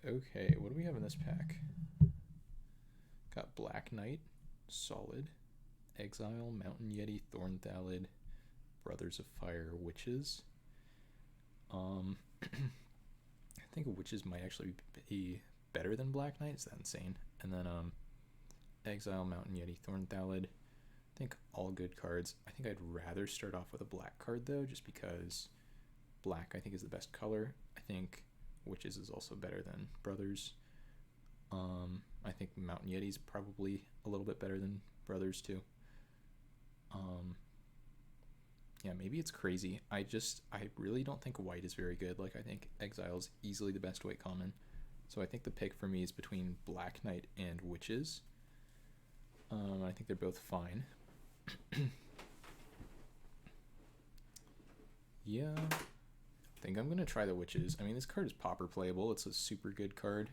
Okay, what do we have in this pack? Got Black Knight, Solid, Exile, Mountain Yeti, Thorn Thallid, Brothers of Fire, Witches. I think Witches might actually be better than Black Knight. Is that insane? And then Exile, Mountain Yeti, Thorn Thallid. I think all good cards. I think I'd rather start off with a black card though, just because black I think is the best color. I think Witches is also better than Brothers. I think Mountain Yeti is probably a little bit better than Brothers too. Yeah, maybe it's crazy. I really don't think white is very good. Like, I think Exile is easily the best white common. So I think the pick for me is between Black Knight and Witches. I think they're both fine. Yeah, I think I'm going to try the Witches. I mean, this card is popper playable. It's a super good card.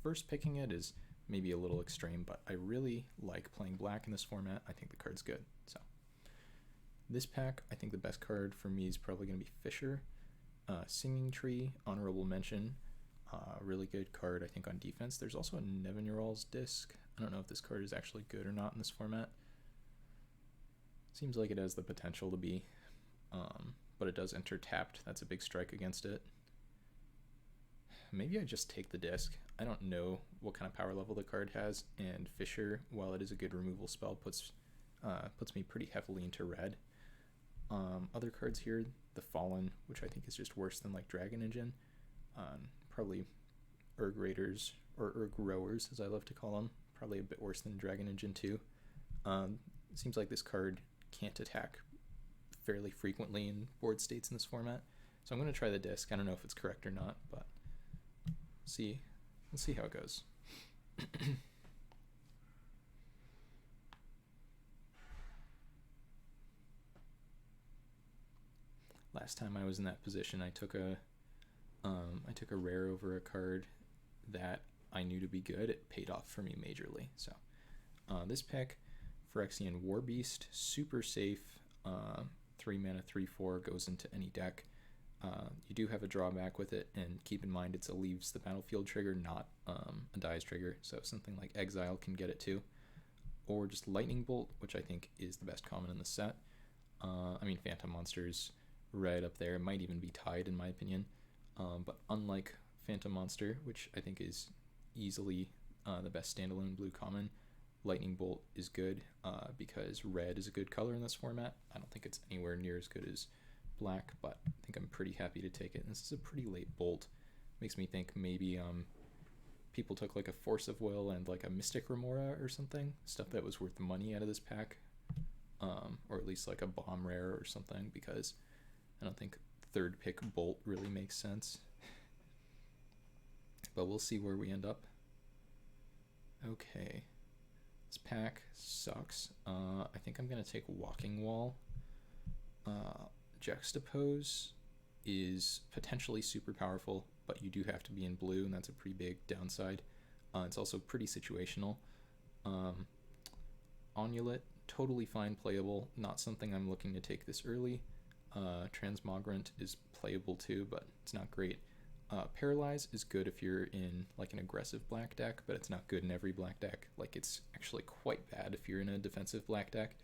First picking it is maybe a little extreme, but I really like playing black in this format. I think the card's good. So this pack, I think the best card for me is probably going to be Fisher. Singing Tree, honorable mention. Really good card, I think, on defense. There's also a Nevinyrral's Disc. I don't know if this card is actually good or not in this format. Seems like it has the potential to be, but it does enter tapped. That's a big strike against it. Maybe I just take the disc. I don't know what kind of power level the card has, and Fisher, while it is a good removal spell, puts me pretty heavily into red. Other cards here, the Fallen, which I think is just worse than like Dragon Engine. Probably Urg Raiders, or Urg Rowers as I love to call them. Probably a bit worse than Dragon Engine 2. It seems like this card can't attack fairly frequently in board states in this format. So I'm going to try the disc. I don't know if it's correct or not, but let's see how it goes. Last time I was in that position, I took a rare over a card that I knew to be good. It paid off for me majorly. So this pick, Phyrexian Warbeast, super safe. 3 mana, 3/4, goes into any deck. You do have a drawback with it, and keep in mind it's a leaves the battlefield trigger, not a dies trigger. So something like Exile can get it too, or just Lightning Bolt, which I think is the best common in the set. I mean, Phantom Monster's right up there. It might even be tied in my opinion. But unlike Phantom Monster, which I think is easily the best standalone blue common, Lightning Bolt is good because red is a good color in this format. I don't think it's anywhere near as good as black, but I think I'm pretty happy to take it. And this is a pretty late bolt. Makes me think maybe people took like a Force of Will and like a Mystic Remora or something, stuff that was worth money out of this pack, or at least like a bomb rare or something, because I don't think third pick bolt really makes sense. But we'll see where we end up. Okay. This pack sucks. I think I'm going to take Walking Wall. Juxtapose is potentially super powerful, but you do have to be in blue, and that's a pretty big downside. It's also pretty situational. Onulet, totally fine playable. Not something I'm looking to take this early. Transmogrant is playable too, but it's not great. Paralyze is good if you're in like an aggressive black deck, but it's not good in every black deck. Like, it's actually quite bad if you're in a defensive black deck.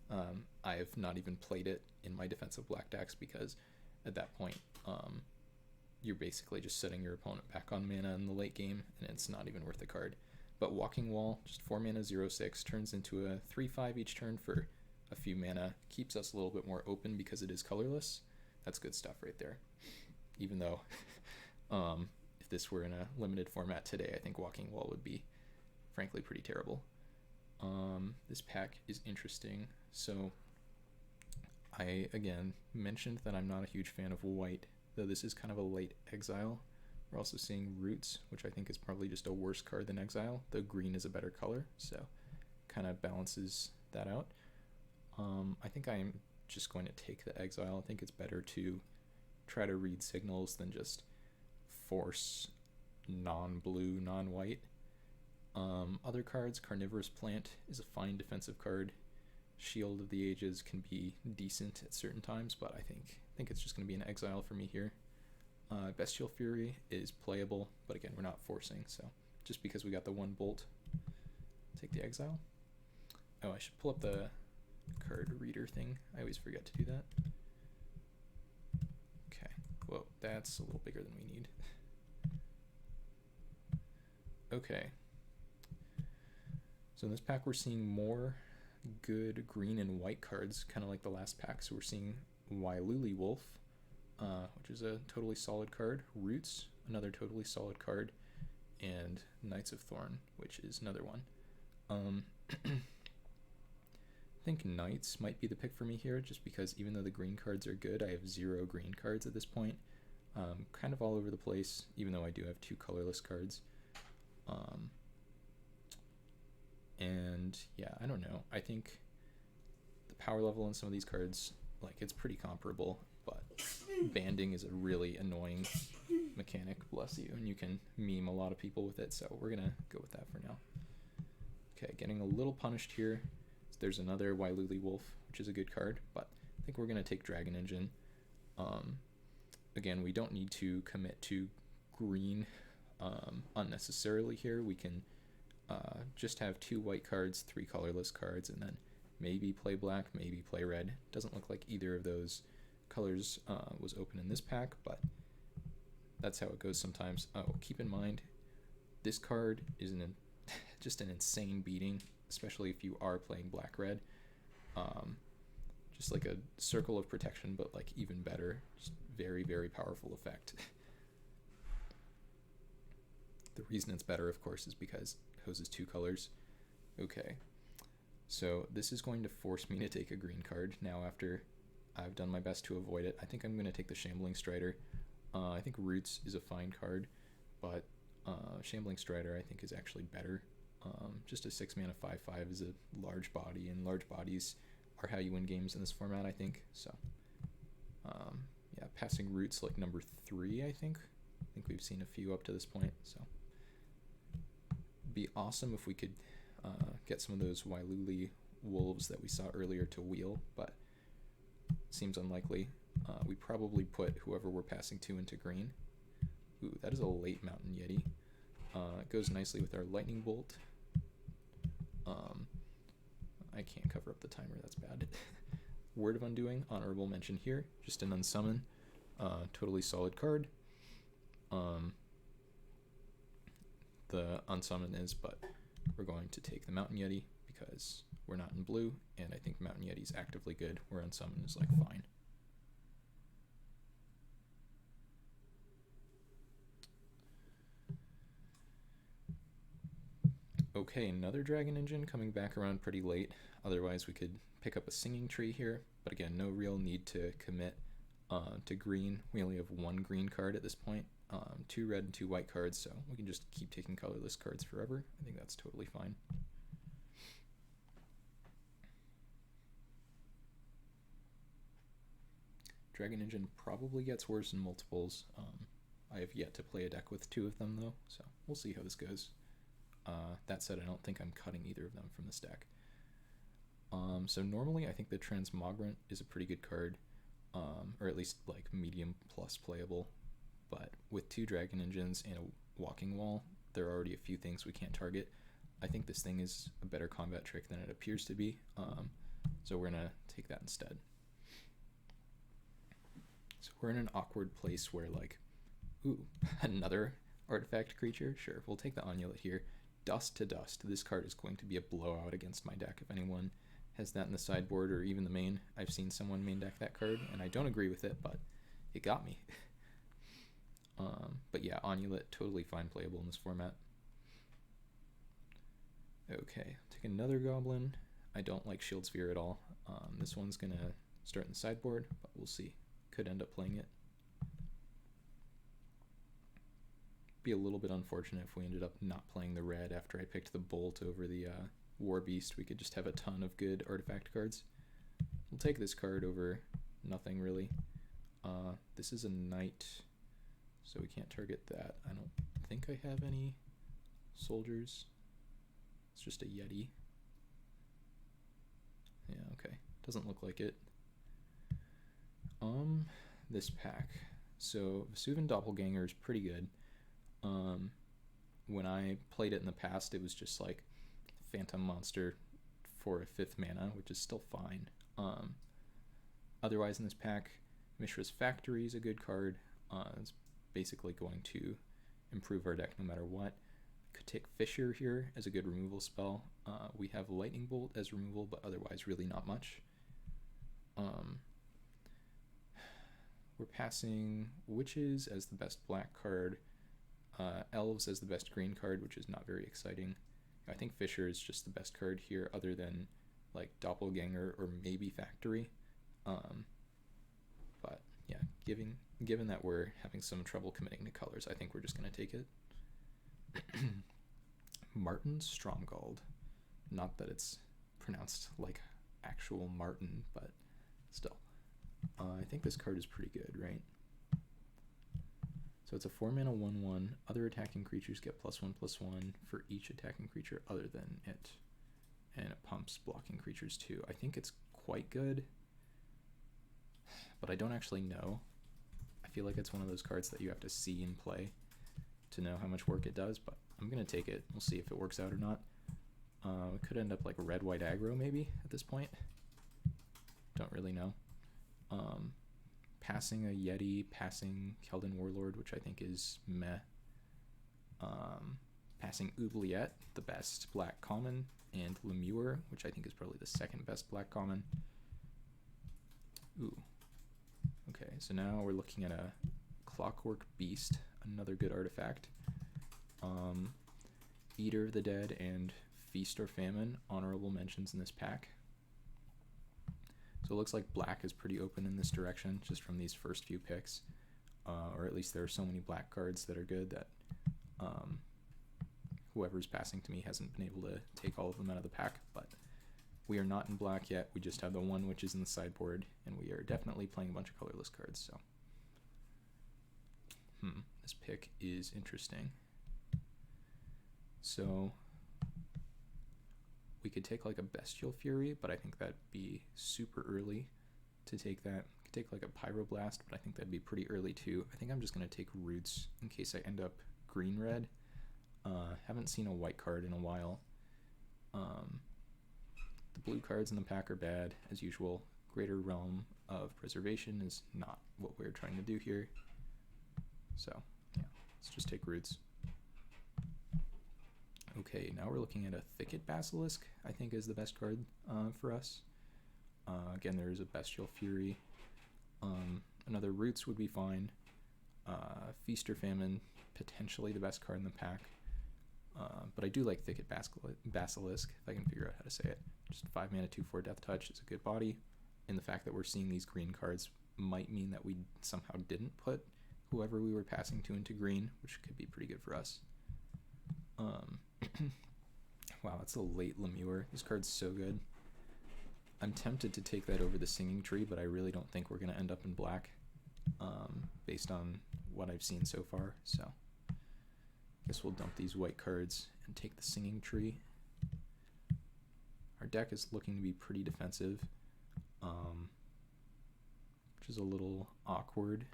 I have not even played it in my defensive black decks because at that point you're basically just setting your opponent back on mana in the late game, and it's not even worth the card. But Walking Wall, just 4 mana, 0/6, turns into a 3/5 each turn for a few mana, keeps us a little bit more open because it is colorless. That's good stuff right there. Even though if this were in a limited format today, I think Walking Wall would be frankly pretty terrible. This pack is interesting. So I again mentioned that I'm not a huge fan of white, though this is kind of a late Exile. We're also seeing Roots, which I think is probably just a worse card than Exile, though green is a better color, so kind of balances that out. I think I'm just going to take the Exile. I think it's better to try to read signals than just force non-blue, non-white. Other cards, Carnivorous Plant is a fine defensive card. Shield of the Ages can be decent at certain times, but I think it's just going to be an Exile for me here. Bestial Fury is playable, but again, we're not forcing, so just because we got the one bolt, take the exile. Oh, I should pull up the card reader thing. I always forget to do that. Okay, whoa, that's a little bigger than we need. Okay, so in this pack we're seeing more good green and white cards, kind of like the last pack. So we're seeing Wailuli Wolf, which is a totally solid card, Roots, another totally solid card, and Knights of Thorn, which is another one. I think Knights might be the pick for me here, just because even though the green cards are good, I have 0 green cards at this point. Kind of all over the place, even though I do have 2 colorless cards. And yeah, I don't know. I think the power level on some of these cards, like, it's pretty comparable, but banding is a really annoying mechanic, bless you, and you can meme a lot of people with it, so we're gonna go with that for now. Okay, getting a little punished here. There's another Wailuli Wolf, which is a good card, but I think we're gonna take Dragon Engine. Again, we don't need to commit to green unnecessarily here. We can just have 2 white cards, 3 colorless cards, and then maybe play black, maybe play red. Doesn't look like either of those colors was open in this pack, but that's how it goes sometimes. Oh, keep in mind, this card is just an insane beating, especially if you are playing black-red. Just like a circle of protection, but like even better. Just very, very powerful effect. The reason it's better, of course, is because it hoses 2 colors. Okay, so this is going to force me to take a green card now after I've done my best to avoid it. I think I'm going to take the Shambling Strider. I think Roots is a fine card, but Shambling Strider I think is actually better. Just a 6 mana 5/5 is a large body, and large bodies are how you win games in this format, I think. So yeah, passing Roots like number 3, I think. I think we've seen a few up to this point, so be awesome if we could get some of those Wailuli Wolves that we saw earlier to wheel, but seems unlikely. We probably put whoever we're passing to into green. Ooh, that is a late Mountain Yeti. It goes nicely with our Lightning Bolt. I can't cover up the timer, that's bad. Word of Undoing, honorable mention here, just an unsummon. Totally solid card. The unsummon is, but we're going to take the Mountain Yeti because we're not in blue, and I think Mountain Yeti's actively good, where unsummon is like fine. Okay, another Dragon Engine coming back around pretty late. Otherwise we could pick up a Singing Tree here, but again, no real need to commit to green. We only have 1 green card at this point, 2 red and 2 white cards, so we can just keep taking colorless cards forever. I think that's totally fine. Dragon Engine probably gets worse in multiples. I have yet to play a deck with 2 of them though, so we'll see how this goes. That said, I don't think I'm cutting either of them from this deck. So normally I think the Transmogrant is a pretty good card, or at least like medium plus playable, but with 2 Dragon Engines and a Walking Wall, there are already a few things we can't target. I think this thing is a better combat trick than it appears to be, so we're gonna take that instead. So we're in an awkward place where, like, ooh, another artifact creature? Sure, we'll take the Amulet here. Dust to Dust. This card is going to be a blowout against my deck if anyone has that in the sideboard or even the main. I've seen someone main deck that card, and I don't agree with it, but it got me. But yeah, Amulet, totally fine playable in this format. Okay, take another Goblin. I don't like Shield Sphere at all. This one's going to start in the sideboard, but we'll see. Could end up playing it. Be a little bit unfortunate if we ended up not playing the red after I picked the Bolt over the War Beast. We could just have a ton of good artifact cards. We'll take this card over nothing really. This is a Knight, so we can't target that. I don't think I have any soldiers. It's just a Yeti. Yeah, okay. Doesn't look like it. This pack. So Vesuvan Doppelganger is pretty good. When I played it in the past, it was just like Phantom Monster for a 5th mana, which is still fine. Otherwise in this pack, Mishra's Factory is a good card. It's basically going to improve our deck no matter what. Could take Fissure here as a good removal spell. We have Lightning Bolt as removal, but otherwise really not much. We're passing Witches as the best black card, Elves as the best green card, which is not very exciting. I think Fissure is just the best card here, other than like Doppelganger or maybe Factory. But yeah, given that we're having some trouble committing to colors, I think we're just going to take it. Martin Stromgald. Not that it's pronounced like actual Martin, but still. I think this card is pretty good, right? So it's a 4-mana 1/1. Other attacking creatures get +1/+1 for each attacking creature other than it. And it pumps blocking creatures too. I think it's quite good, but I don't actually know. I feel like it's one of those cards that you have to see in play to know how much work it does, but I'm going to take it. We'll see if it works out or not. It could end up like red-white aggro maybe at this point. Don't really know. Passing a Yeti, passing Keldon Warlord, which I think is meh. Passing Oubliette, the best black common, and Lemure, which I think is probably the second best black common. Ooh. Okay, so now we're looking at a Clockwork Beast, another good artifact. Eater of the Dead and Feast or Famine, honorable mentions in this pack. So it looks like black is pretty open in this direction, just from these first few picks. Or at least there are so many black cards that are good that whoever's passing to me hasn't been able to take all of them out of the pack. But we are not in black yet. We just have the one which is in the sideboard, and we are definitely playing a bunch of colorless cards. So, this pick is interesting. So we could take like a Bestial Fury, but I think that'd be super early to take that. We could take like a Pyroblast, but I think that'd be pretty early too. I think I'm just going to take Roots in case I end up green-red. Haven't seen a white card in a while. The blue cards in the pack are bad, as usual. Greater Realm of Preservation is not what we're trying to do here. So, yeah, let's just take Roots. Okay, now we're looking at a Thicket Basilisk, I think is the best card for us. Again, there is a Bestial Fury. Another Roots would be fine. Feast or Famine, potentially the best card in the pack. But I do like Thicket Basilisk, if I can figure out how to say it. Just 5 mana, 2/4 Death Touch is a good body. And the fact that we're seeing these green cards might mean that we somehow didn't put whoever we were passing to into green, which could be pretty good for us. Wow, that's a late Lemure. This card's so good. I'm tempted to take that over the Singing Tree, but I really don't think we're going to end up in black based on what I've seen so far. So I guess we'll dump these white cards and take the Singing Tree. Our deck is looking to be pretty defensive, which is a little awkward,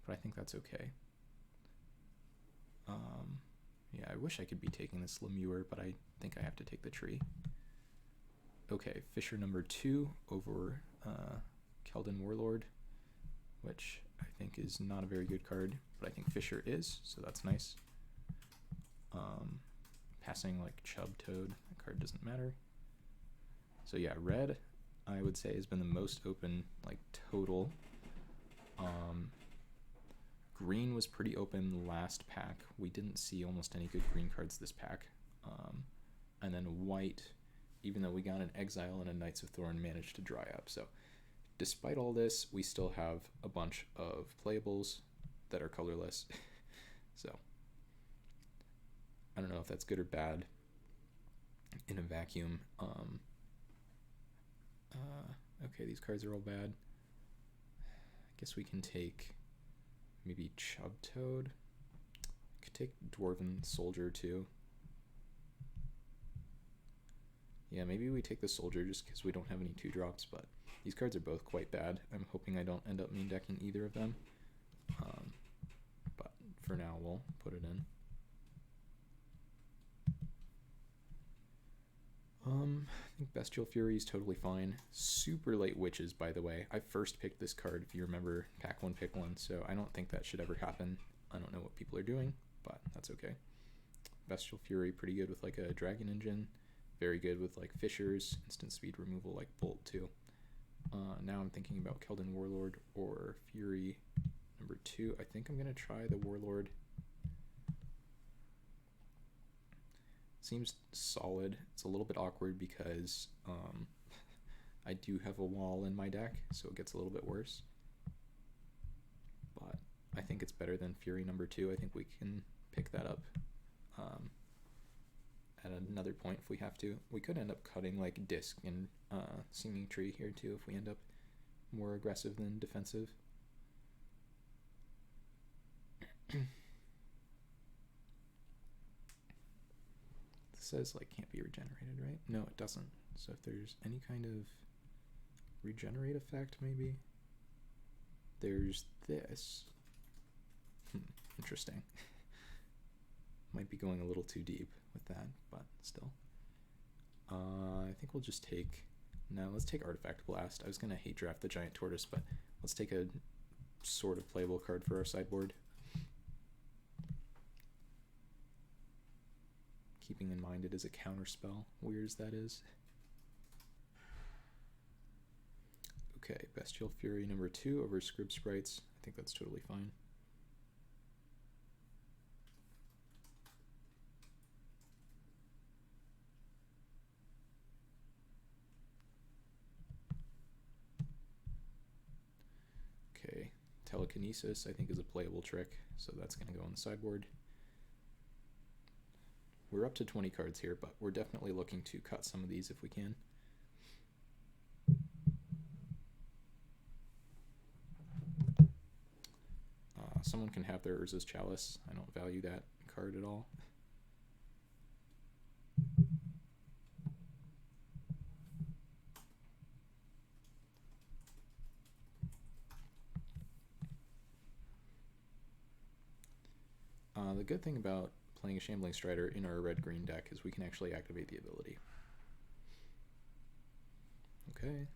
but I think that's okay. Yeah, I wish I could be taking this Lemure, but I think I have to take the tree. Okay, Fissure number 2 over Keldon Warlord, which I think is not a very good card, but I think Fissure is, so that's nice. Passing like Chub Toad, that card doesn't matter. So yeah, red, I would say, has been the most open, like, total. Green was pretty open last pack. We didn't see almost any good green cards this pack. And then white, even though we got an Exile and a Knights of Thorn, managed to dry up. So despite all this, we still have a bunch of playables that are colorless. So I don't know if that's good or bad in a vacuum. Okay, these cards are all bad. I guess we can take maybe Chub Toad. Could take Dwarven Soldier too. Yeah, maybe we take the Soldier just because we don't have any 2-drops, but these cards are both quite bad. I'm hoping I don't end up main decking either of them. for now we'll put it in. I think Bestial Fury is totally fine. Super late Witches, by the way. I first picked this card, if you remember, pack one, pick one, so I don't think that should ever happen. I don't know what people are doing, but that's okay. Bestial Fury, pretty good with like a Dragon Engine. Very good with like Fissures, instant speed removal like Bolt too. Now I'm thinking about Keldon Warlord or Fury number 2. I think I'm going to try the Warlord. Seems solid. It's a little bit awkward because I do have a wall in my deck, so it gets a little bit worse. But I think it's better than Fury number 2. I think we can pick that up at another point if we have to. We could end up cutting like Disc and Singing Tree here too if we end up more aggressive than defensive. Says like can't be regenerated, right? No, it doesn't. So if there's any kind of regenerate effect, maybe there's this. Interesting. Might be going a little too deep with that, but still. I think we'll just take. No, let's take Artifact Blast. I was gonna hate draft the Giant Tortoise, but let's take a sort of playable card for our sideboard. Keeping in mind it is a counter spell, weird as that is. Okay, Bestial Fury number 2 over Scrib Sprites. I think that's totally fine. Okay, Telekinesis I think is a playable trick, so that's going to go on the sideboard. We're up to 20 cards here, but we're definitely looking to cut some of these if we can. Someone can have their Urza's Chalice. I don't value that card at all. The good thing about playing a Shambling Strider in our red-green deck is we can actually activate the ability. Okay.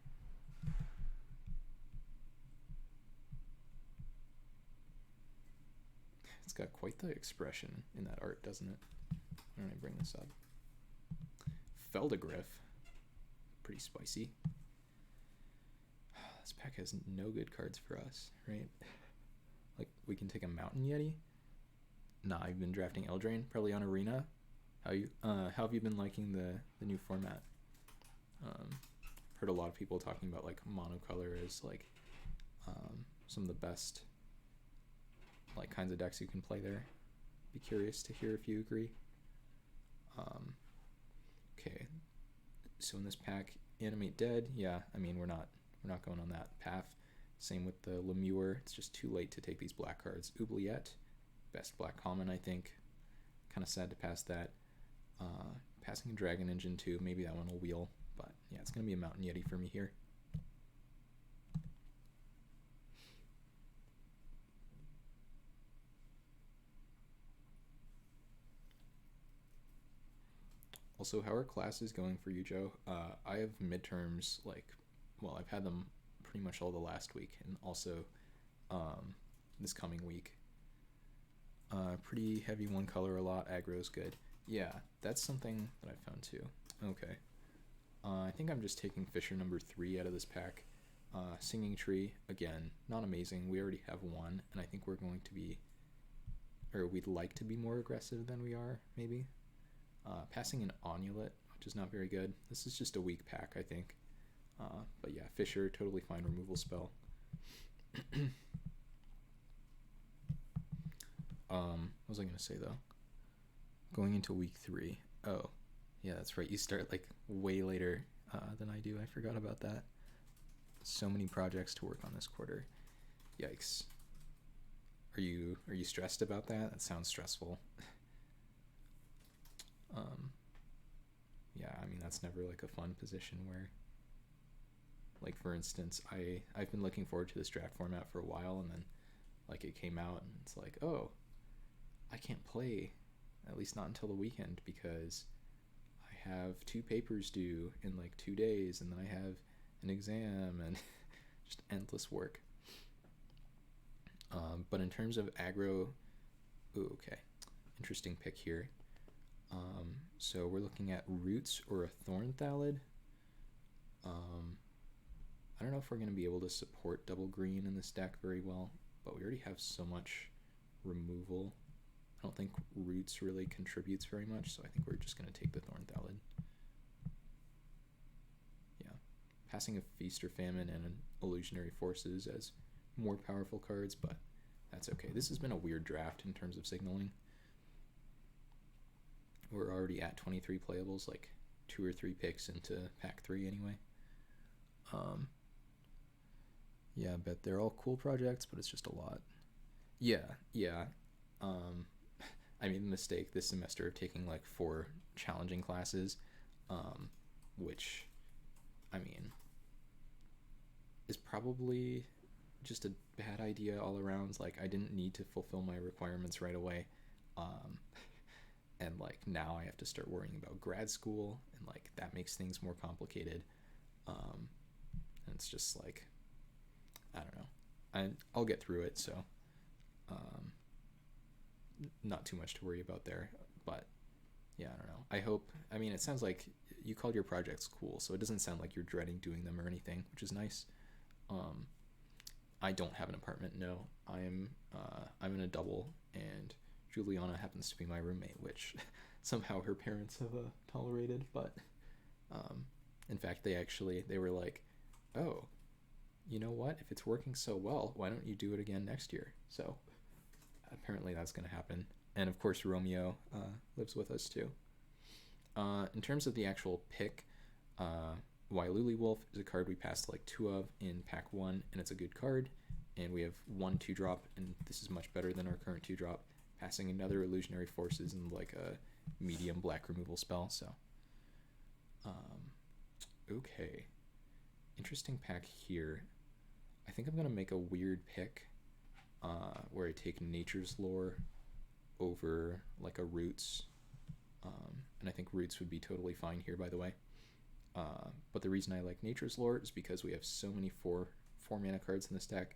It's got quite the expression in that art, doesn't it? Why don't I bring this up? Feldegriff. Pretty spicy. This pack has no good cards for us, right? Like, we can take a Mountain Yeti. Nah, I've been drafting Eldraine, probably on Arena. How have you been liking the new format? Heard a lot of people talking about like monocolor as like some of the best like kinds of decks you can play there. Be curious to hear if you agree. Okay, so in this pack, Animate Dead. Yeah, I mean we're not going on that path. Same with the Lemure. It's just too late to take these black cards. Oubliette. Best black common, I think. Kind of sad to pass that. Passing a Dragon Engine too. Maybe that one will wheel. But yeah, it's going to be a Mountain Yeti for me here. Also, how are classes going for you, Joe? I have midterms, like, well, I've had them pretty much all the last week. And also this coming week. Pretty heavy one color a lot. Aggro's good. Yeah, that's something that I found too. Okay. I think I'm just taking Fisher number 3 out of this pack. Singing Tree, again, not amazing. We already have one, and I think we're going to be, or we'd like to be more aggressive than we are, maybe. Passing an Onulet, which is not very good. This is just a weak pack, I think. But yeah, Fisher, totally fine removal spell. What was I going to say, though? Going into week 3. Oh, yeah, that's right. You start, like, way later than I do. I forgot about that. So many projects to work on this quarter. Yikes. Are you stressed about that? That sounds stressful. Yeah, I mean, that's never, like, a fun position where, like, for instance, I've been looking forward to this draft format for a while, and then, like, it came out, and it's like, oh, I can't play, at least not until the weekend, because I have 2 papers due in like 2 days, and then I have an exam, and just endless work. But in terms of aggro, ooh, okay, interesting pick here. So we're looking at roots or a thorn thallid. I don't know if we're going to be able to support double green in this deck very well, but we already have so much removal. I don't think roots really contributes very much, so I think we're just going to take the thorn thallid. Yeah, passing a feast or famine and an illusionary forces as more powerful cards, but that's okay. This has been a weird draft in terms of signaling. We're already at 23 playables, like 2 or 3 picks into pack 3 anyway. Yeah, I bet they're all cool projects, but it's just a lot. Yeah. I made the mistake this semester of taking like 4 challenging classes, which, I mean, is probably just a bad idea all around. Like, I didn't need to fulfill my requirements right away. And like now I have to start worrying about grad school, and like that makes things more complicated. And it's just like, I don't know. I'll get through it, so not too much to worry about there. But yeah, I don't know. I hope, I mean, it sounds like you called your projects cool, so it doesn't sound like you're dreading doing them or anything, which is nice. I don't have an apartment, no. I'm in a double, and Juliana happens to be my roommate, which somehow her parents have tolerated. But in fact, they were like, oh, you know what? If it's working so well, why don't you do it again next year? So apparently that's going to happen. And of course, Romeo lives with us too. In terms of the actual pick, Wailuli Wolf is a card we passed like 2 of in pack 1, and it's a good card. And we have 1 2-drop, and this is much better than our current 2-drop. Passing another illusionary forces and like a medium black removal spell. So, okay, interesting pack here. I think I'm gonna make a weird pick, where I take Nature's Lore over like a Roots, and I think Roots would be totally fine here, by the way. But the reason I like Nature's Lore is because we have so many 4 mana cards in this deck.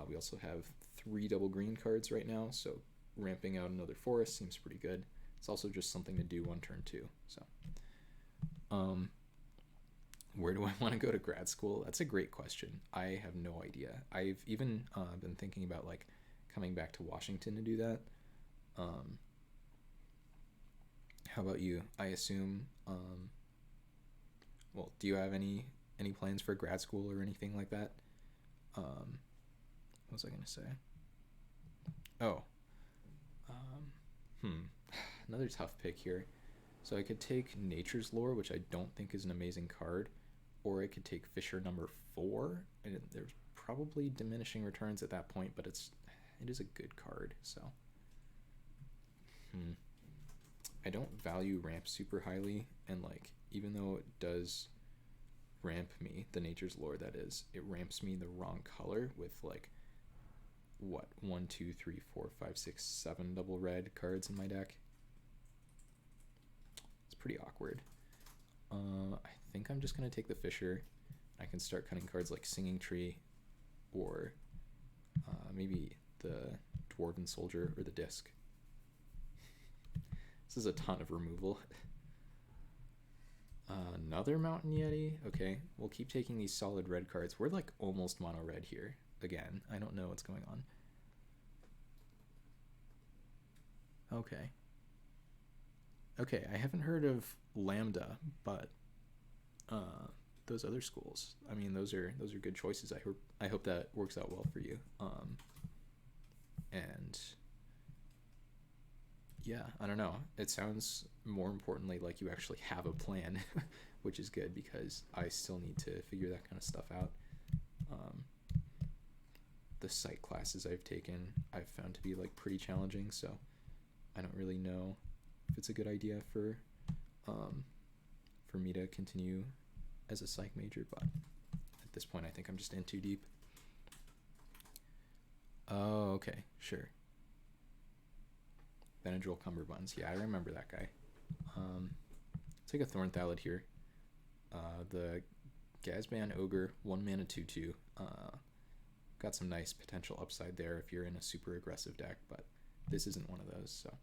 We also have 3 double green cards right now, so ramping out another forest seems pretty good. It's also just something to do on turn 2. So, where do I want to go to grad school? That's a great question. I have no idea. I've even been thinking about like coming back to Washington to do that. How about you? I assume. Well, do you have any plans for grad school or anything like that? What was I gonna say? Oh. Another tough pick here. So I could take Nature's Lore, which I don't think is an amazing card, or I could take Fisher number 4, and there's probably diminishing returns at that point, but it is a good card. So I don't value ramp super highly, and like even though it does ramp me, the Nature's Lore that is, it ramps me the wrong color with like what 1 2 3 4 5 6 7 double red cards in my deck. It's pretty awkward. I think I'm just gonna take the Fisher. I can start cutting cards like Singing Tree, or maybe the Dwarven Soldier or the Disc. This is a ton of removal. Another Mountain Yeti. Okay, we'll keep taking these solid red cards. We're like almost mono red here again. I don't know what's going on. Okay, I haven't heard of Lambda, but those other schools, I mean, those are good choices. I hope that works out well for you. And yeah, I don't know. It sounds more importantly like you actually have a plan, which is good because I still need to figure that kind of stuff out. The psych classes I've taken, I've found to be like pretty challenging, so I don't really know if it's a good idea for me to continue as a psych major, but at this point I think I'm just in too deep. Oh, okay, sure. Benadryl Cumberbuns. Yeah, I remember that guy. Take a Thorn Thallid here. The Gazban Ogre, 1 mana 2/2. Got some nice potential upside there if you're in a super aggressive deck, but this isn't one of those, so.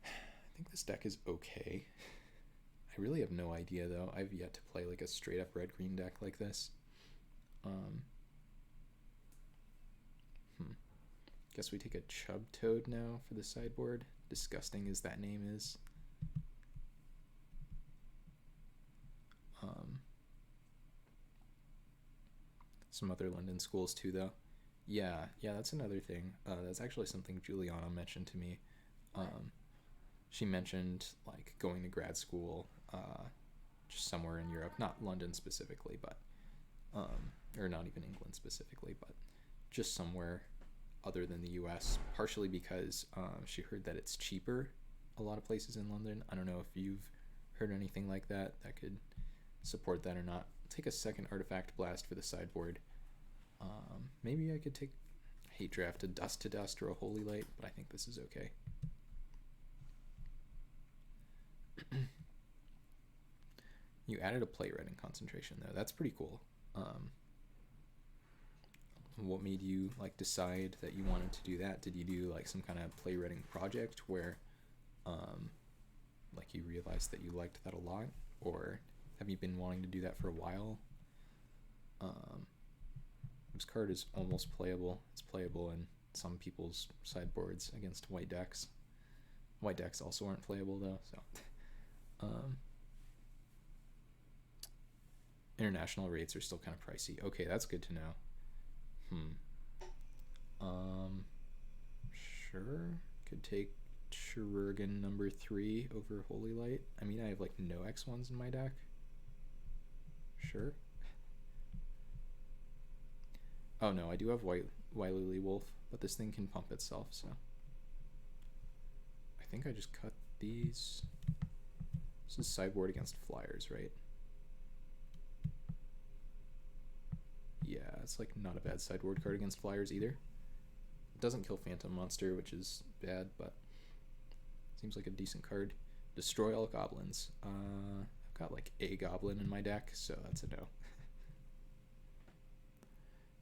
I think this deck is okay. I really have no idea though. I've yet to play like a straight up red-green deck like this. Guess we take a Chub Toad now for the sideboard. Disgusting as that name is. Some other London schools too though. Yeah, that's another thing. That's actually something Juliana mentioned to me. She mentioned like going to grad school just somewhere in Europe, not London specifically, but or not even England specifically, but just somewhere other than the US, partially because she heard that it's cheaper a lot of places in London. I don't know if you've heard anything like that could support that or not. Take a second Artifact Blast for the sideboard. Maybe I could take Hate Draft, a Dust to Dust, or a Holy Light, but I think this is okay. You added a Playwriting concentration though. That's pretty cool. What made you like decide that you wanted to do that? Did you do like some kind of playwriting project where like you realized that you liked that a lot, or have you been wanting to do that for a while? This card is almost playable. It's playable in some people's sideboards against white decks. White decks also aren't playable though, so international rates are still kind of pricey. Okay, that's good to know. Sure. Could take Chirurgan number 3 over Holy Light. I mean, I have like no X1s in my deck. Sure. Oh no, I do have Wily Wolf, but this thing can pump itself, so. I think I just cut these. This is sideboard against flyers, right? Yeah, it's like not a bad sideboard card against flyers either. It doesn't kill Phantom Monster, which is bad, but seems like a decent card. Destroy all goblins. I've got like a goblin in my deck, so that's a no.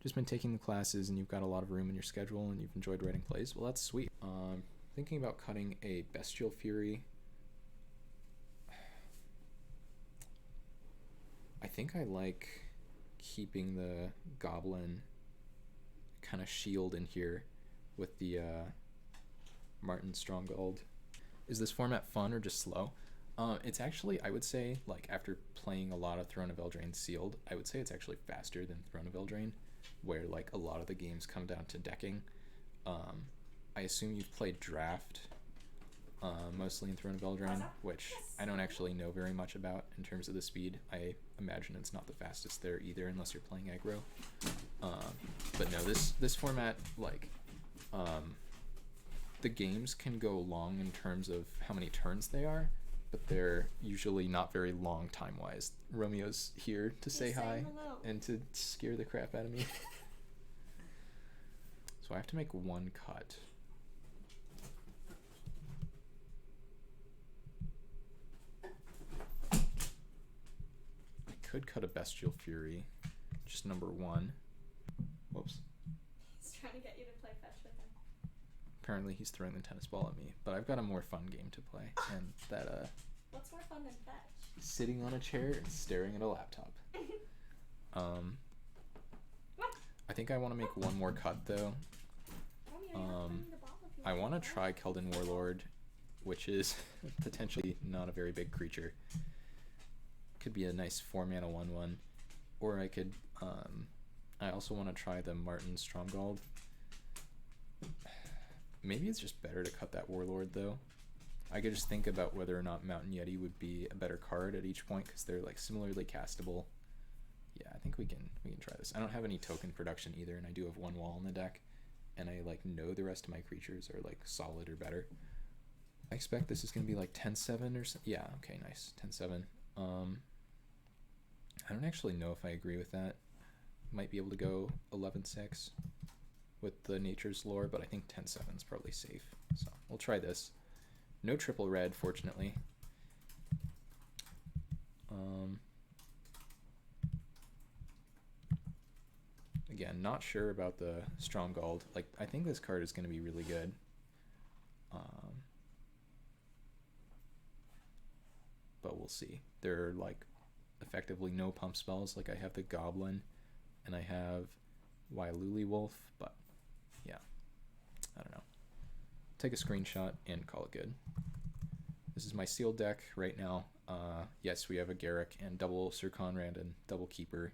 Just been taking the classes and you've got a lot of room in your schedule and you've enjoyed writing plays. Well, that's sweet. Thinking about cutting a Bestial Fury. I think I like keeping the goblin kind of shield in here with the Martin Stronghold. Is this format fun or just slow? It's actually, I would say, like after playing a lot of Throne of Eldraine Sealed, I would say it's actually faster than Throne of Eldraine, where like a lot of the games come down to decking. I assume you've played Draft mostly in Throne of Eldraine, which I don't actually know very much about in terms of the speed. I imagine it's not the fastest there either unless you're playing aggro. But no, this format, like, the games can go long in terms of how many turns they are, but they're usually not very long time-wise. Romeo's here to say hi and to scare the crap out of me. So I have to make one cut. I could cut a Bestial Fury, just number 1. Whoops. He's trying to get you to play fetch with him. Apparently he's throwing the tennis ball at me, but I've got a more fun game to play, and that What's more fun than fetch? sitting on a chair and staring at a laptop. I think I want to make one more cut though. I want to try Keldon Warlord, which is potentially not a very big creature. Could be a nice 4-mana 1/1, or I could. I also want to try the Martin Stromgald. Maybe it's just better to cut that Warlord though. I could just think about whether or not Mountain Yeti would be a better card at each point because they're like similarly castable. Yeah, I think we can try this. I don't have any token production either, and I do have 1 wall in the deck, and I like know the rest of my creatures are like solid or better. I expect this is gonna be like 10-7 or so. Yeah, okay, nice, 10-7. I don't actually know if I agree with that. Might be able to go 11-6. with the Nature's Lore, but I think 10-7 is probably safe. So we'll try this. No triple red, fortunately. Again, not sure about the Stronghold. Like, I think this card is going to be really good. But we'll see. There are, like, effectively no pump spells. Like, I have the Goblin, and I have Wailuli Wolf, but yeah, I don't know. Take a screenshot and call it good. This is my sealed deck right now. Yes, we have a Garruk and double Sir Conrad and double Keeper,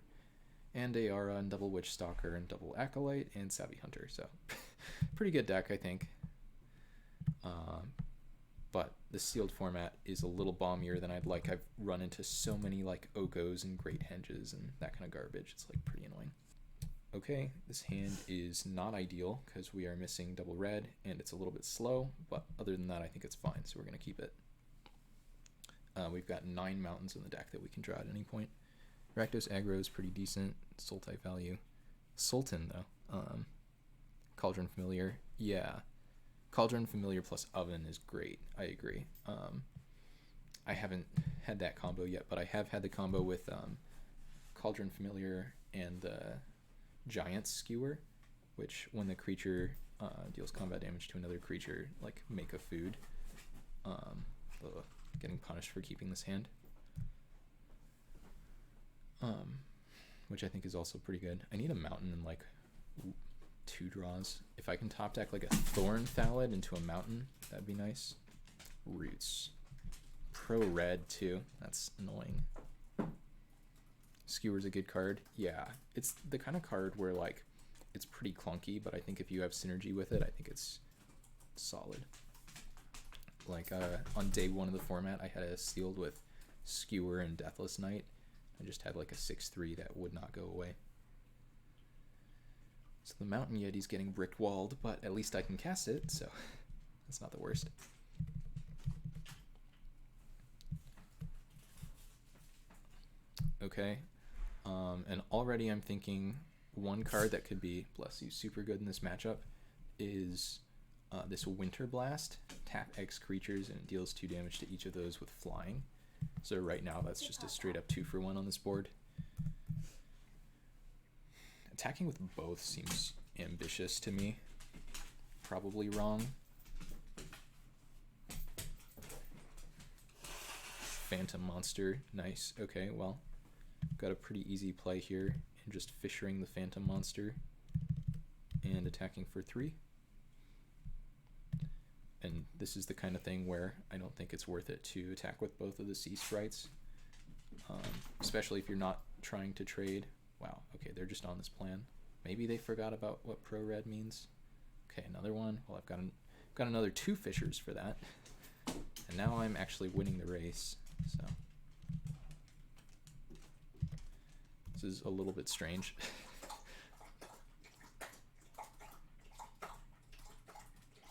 and Ayara and double Witch Stalker and double Acolyte and Savvy Hunter. So pretty good deck, I think. But the sealed format is a little bombier than I'd like. I've run into so many like Okos and Great Henges and that kind of garbage. It's like pretty annoying. Okay, this hand is not ideal because we are missing double red and it's a little bit slow, but other than that I think it's fine, so we're going to keep it. We've got 9 mountains in the deck that we can draw at any point. Rakdos aggro is pretty decent. Sultai value. Sultan though. Cauldron Familiar. Yeah. Cauldron Familiar plus Oven is great. I agree. I haven't had that combo yet, but I have had the combo with Cauldron Familiar and the Giant Skewer, which when the creature deals combat damage to another creature, like make a food. Getting punished for keeping this hand. Which I think is also pretty good. I need a mountain and like 2 draws. If I can top deck like a Thorn Thallid into a mountain, that'd be nice. Roots. Pro red too. That's annoying. Skewer's a good card. Yeah, it's the kind of card where like it's pretty clunky, but I think if you have synergy with it, I think it's solid. Like on day 1 of the format, I had a sealed with Skewer and Deathless Knight. I just had like a 6/3 that would not go away. So the Mountain Yeti's getting brick walled, but at least I can cast it, so that's not the worst. Okay, and already I'm thinking one card that could be, bless you, super good in this matchup is this Winter Blast. Tap X creatures and it deals 2 damage to each of those with flying. So right now that's just a straight up 2-for-1 on this board. Attacking with both seems ambitious to me. Probably wrong. Phantom Monster, nice. Okay, well, got a pretty easy play here in just fissuring the Phantom Monster and attacking for 3. And this is the kind of thing where I don't think it's worth it to attack with both of the Sea Sprites, especially if you're not trying to trade. Wow, okay, they're just on this plan. Maybe they forgot about what Pro Red means. Okay, another one. Well, I've got another 2 Fissures for that. And now I'm actually winning the race, so. This is a little bit strange.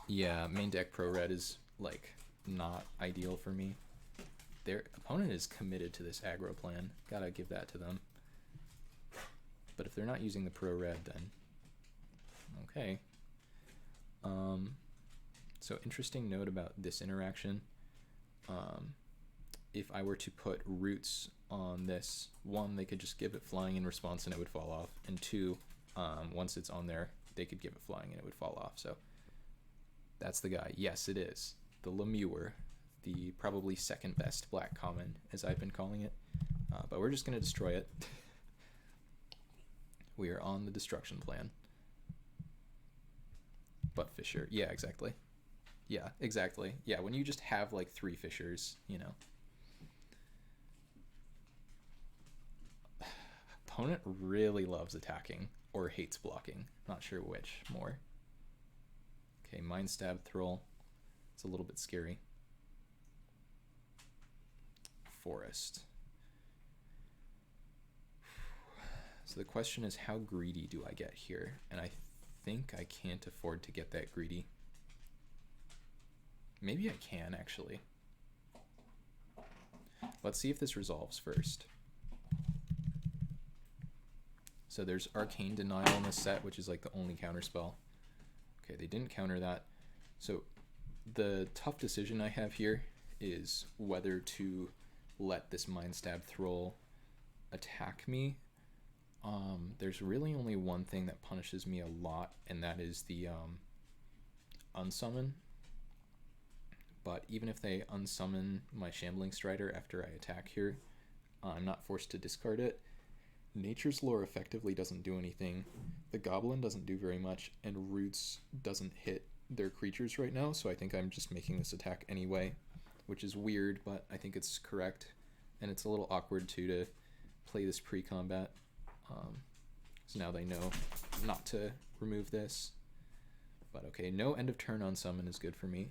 Yeah, main deck Pro Red is, like, not ideal for me. Their opponent is committed to this aggro plan. Gotta give that to them. But if they're not using the Pro Red, then okay. So interesting note about this interaction. If I were to put Roots on this, 1, they could just give it flying in response and it would fall off. And 2, once it's on there, they could give it flying and it would fall off. So that's the guy. Yes, it is. The Lemure, the probably 2nd best black common, as I've been calling it. But we're just going to destroy it. We are on the destruction plan. But Fissure. Yeah, exactly. Yeah, exactly. Yeah, when you just have like 3 Fissures, you know. Opponent really loves attacking or hates blocking. Not sure which more. Okay, Mind Stab Thrall. It's a little bit scary. Forest. So the question is, how greedy do I get here? And I think I can't afford to get that greedy. Maybe I can, actually. Let's see if this resolves first. So there's Arcane Denial in this set, which is like the only counterspell. Okay, they didn't counter that. So the tough decision I have here is whether to let this Mind Stab Thrall attack me. There's really only one thing that punishes me a lot, and that is the unsummon. But even if they unsummon my Shambling Strider after I attack here, I'm not forced to discard it. Nature's Lore effectively doesn't do anything. The Goblin doesn't do very much, and Roots doesn't hit their creatures right now, so I think I'm just making this attack anyway, which is weird, but I think it's correct. And it's a little awkward too to play this pre-combat. So now they know not to remove this. But okay, no end of turn on summon is good for me.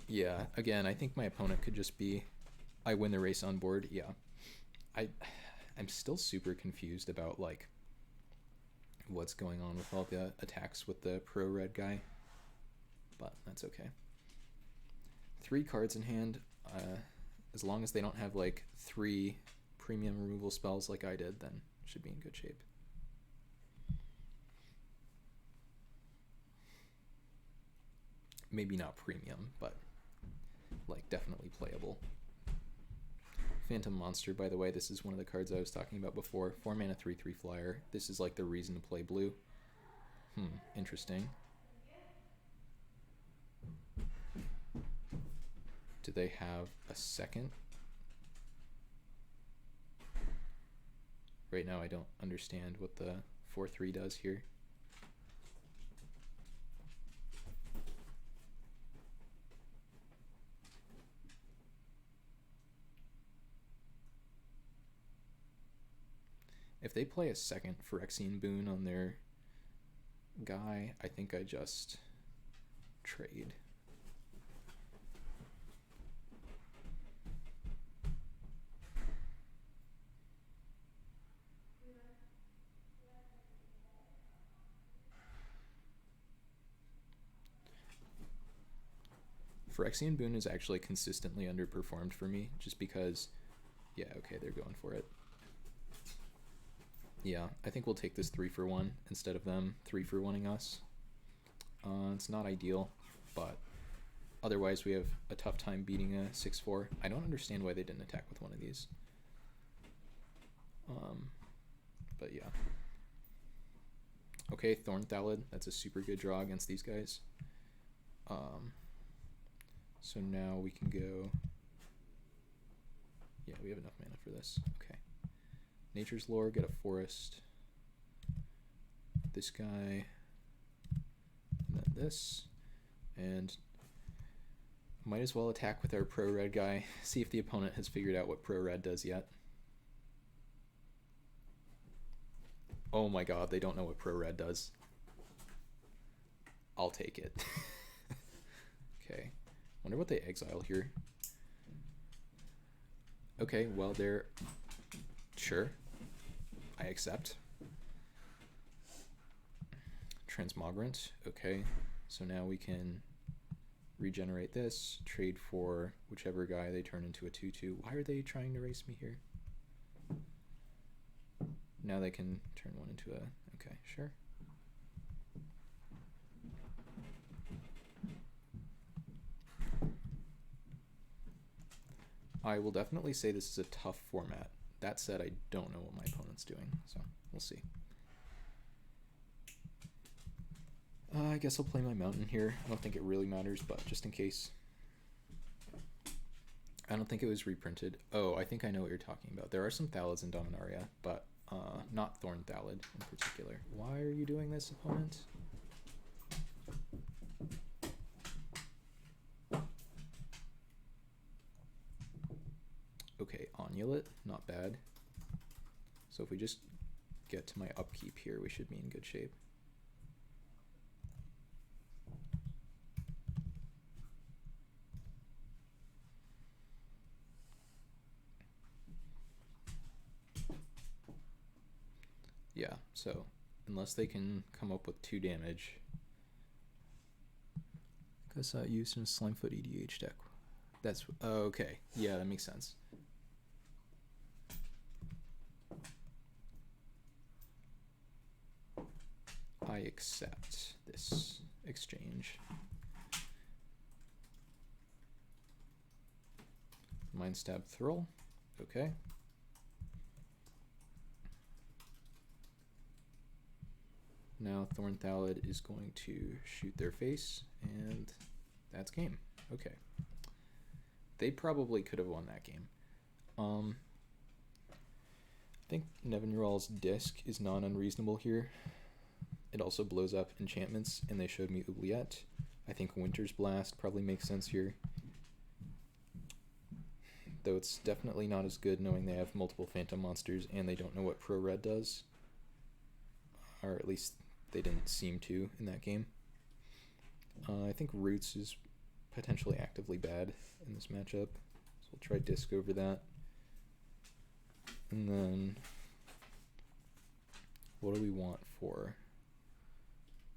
Yeah, again, I think my opponent could just be, I win the race on board. Yeah, I'm still super confused about like what's going on with all the attacks with the pro red guy, but that's okay. 3 cards in hand, as long as they don't have like 3 premium removal spells like I did, then should be in good shape. Maybe not premium, but like definitely playable. Phantom Monster, by the way, this is one of the cards I was talking about before. 4 mana 3/3 flyer. This is like the reason to play blue. Interesting. Do they have a second? Right now I don't understand what the 4/3 does here. If they play a second Phyrexian Boon on their guy, I think I just trade. Phyrexian Boon is actually consistently underperformed for me, just because, yeah, okay, they're going for it. Yeah, I think we'll take this 3-for-1 instead of them 3-for-1ing us. It's not ideal, but otherwise we have a tough time beating a 6/4. I don't understand why they didn't attack with one of these. But yeah. Okay, Thorn Thallid, that's a super good draw against these guys. So now we can go... Yeah, we have enough mana for this. Okay. Nature's Lore, get a forest. This guy. And then this. And might as well attack with our pro red guy. See if the opponent has figured out what pro red does yet. Oh my god, they don't know what pro red does. I'll take it. Okay. Wonder what they exile here. Okay, well they're... Sure. I accept. Transmogrant. Okay. So now we can regenerate this, trade for whichever guy they turn into a 2/2. Why are they trying to race me here? Now they can turn one into a... Okay, sure. I will definitely say this is a tough format. That said, I don't know what my opponent's doing, so we'll see. I guess I'll play my mountain here. I don't think it really matters, but just in case. I don't think it was reprinted. Oh, I think I know what you're talking about. There are some Thalids in Dominaria, but not Thorn Thallid in particular. Why are you doing this, opponent? Okay, Onulet, not bad. So if we just get to my upkeep here, we should be in good shape. Yeah, so unless they can come up with 2 damage, That's not used in a Slimefoot EDH deck. That's okay. Yeah, that makes sense. I accept this exchange. Mind Stab Thrill. Okay. Now Thorn Thallid is going to shoot their face, and that's game. Okay. They probably could have won that game. I think Nevinyrral's Disc is not unreasonable here. It also blows up enchantments, and they showed me Oubliette. I think Winter's Blast probably makes sense here. Though it's definitely not as good knowing they have multiple Phantom Monsters and they don't know what Pro Red does. Or at least they didn't seem to in that game. I think Roots is potentially actively bad in this matchup. So we'll try Disc over that. And then what do we want for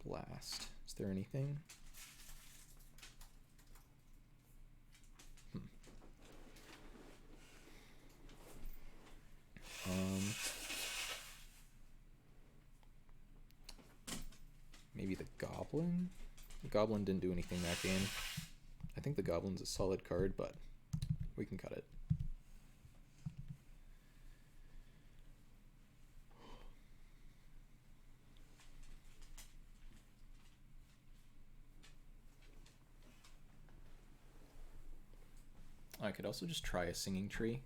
Blast? Is there anything? Maybe the Goblin? The Goblin didn't do anything that game. I think the Goblin's a solid card, but we can cut it. I could also just try a Singing Tree.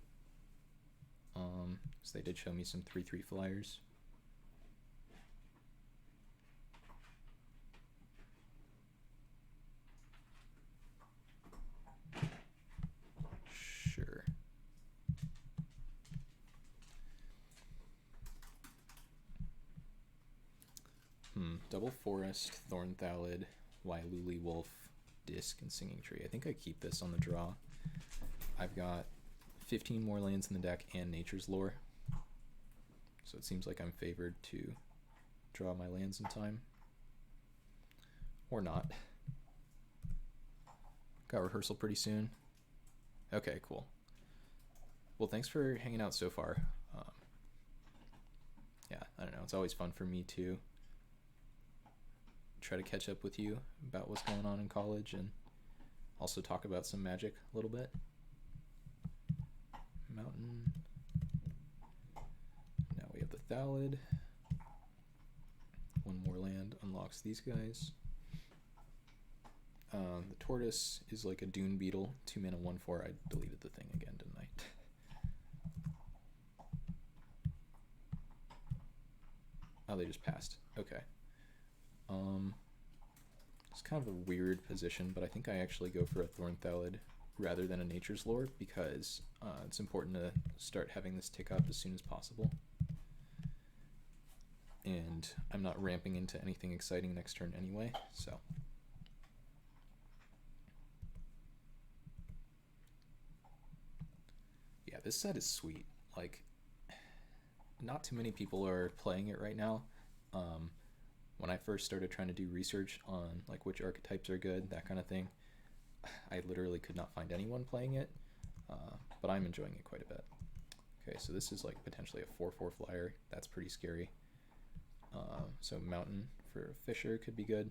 So they did show me some 3/3 flyers. Sure. Double Forest, Thorn Thallid, Wailuli Wolf, Disc, and Singing Tree. I think I keep this on the draw. I've got 15 more lands in the deck and Nature's Lore. So it seems like I'm favored to draw my lands in time. Or not. Got rehearsal pretty soon. Okay, cool. Well, thanks for hanging out so far. Yeah, I don't know. It's always fun for me to try to catch up with you about what's going on in college and also talk about some Magic a little bit. Mountain. Now we have the Thallid. One more land unlocks these guys. The Tortoise is like a Dune Beetle, 2 mana, 1/4. I deleted the thing again, didn't I? Oh, they just passed. Okay. It's kind of a weird position, but I think I actually go for a Thorn Thallid rather than a Nature's Lore because it's important to start having this tick up as soon as possible. And I'm not ramping into anything exciting next turn anyway, so. Yeah, this set is sweet. Like, not too many people are playing it right now. When I first started trying to do research on like which archetypes are good, that kind of thing, I literally could not find anyone playing it, but I'm enjoying it quite a bit. Okay, so this is like potentially a 4/4 flyer. That's pretty scary. So Mountain for Fisher could be good.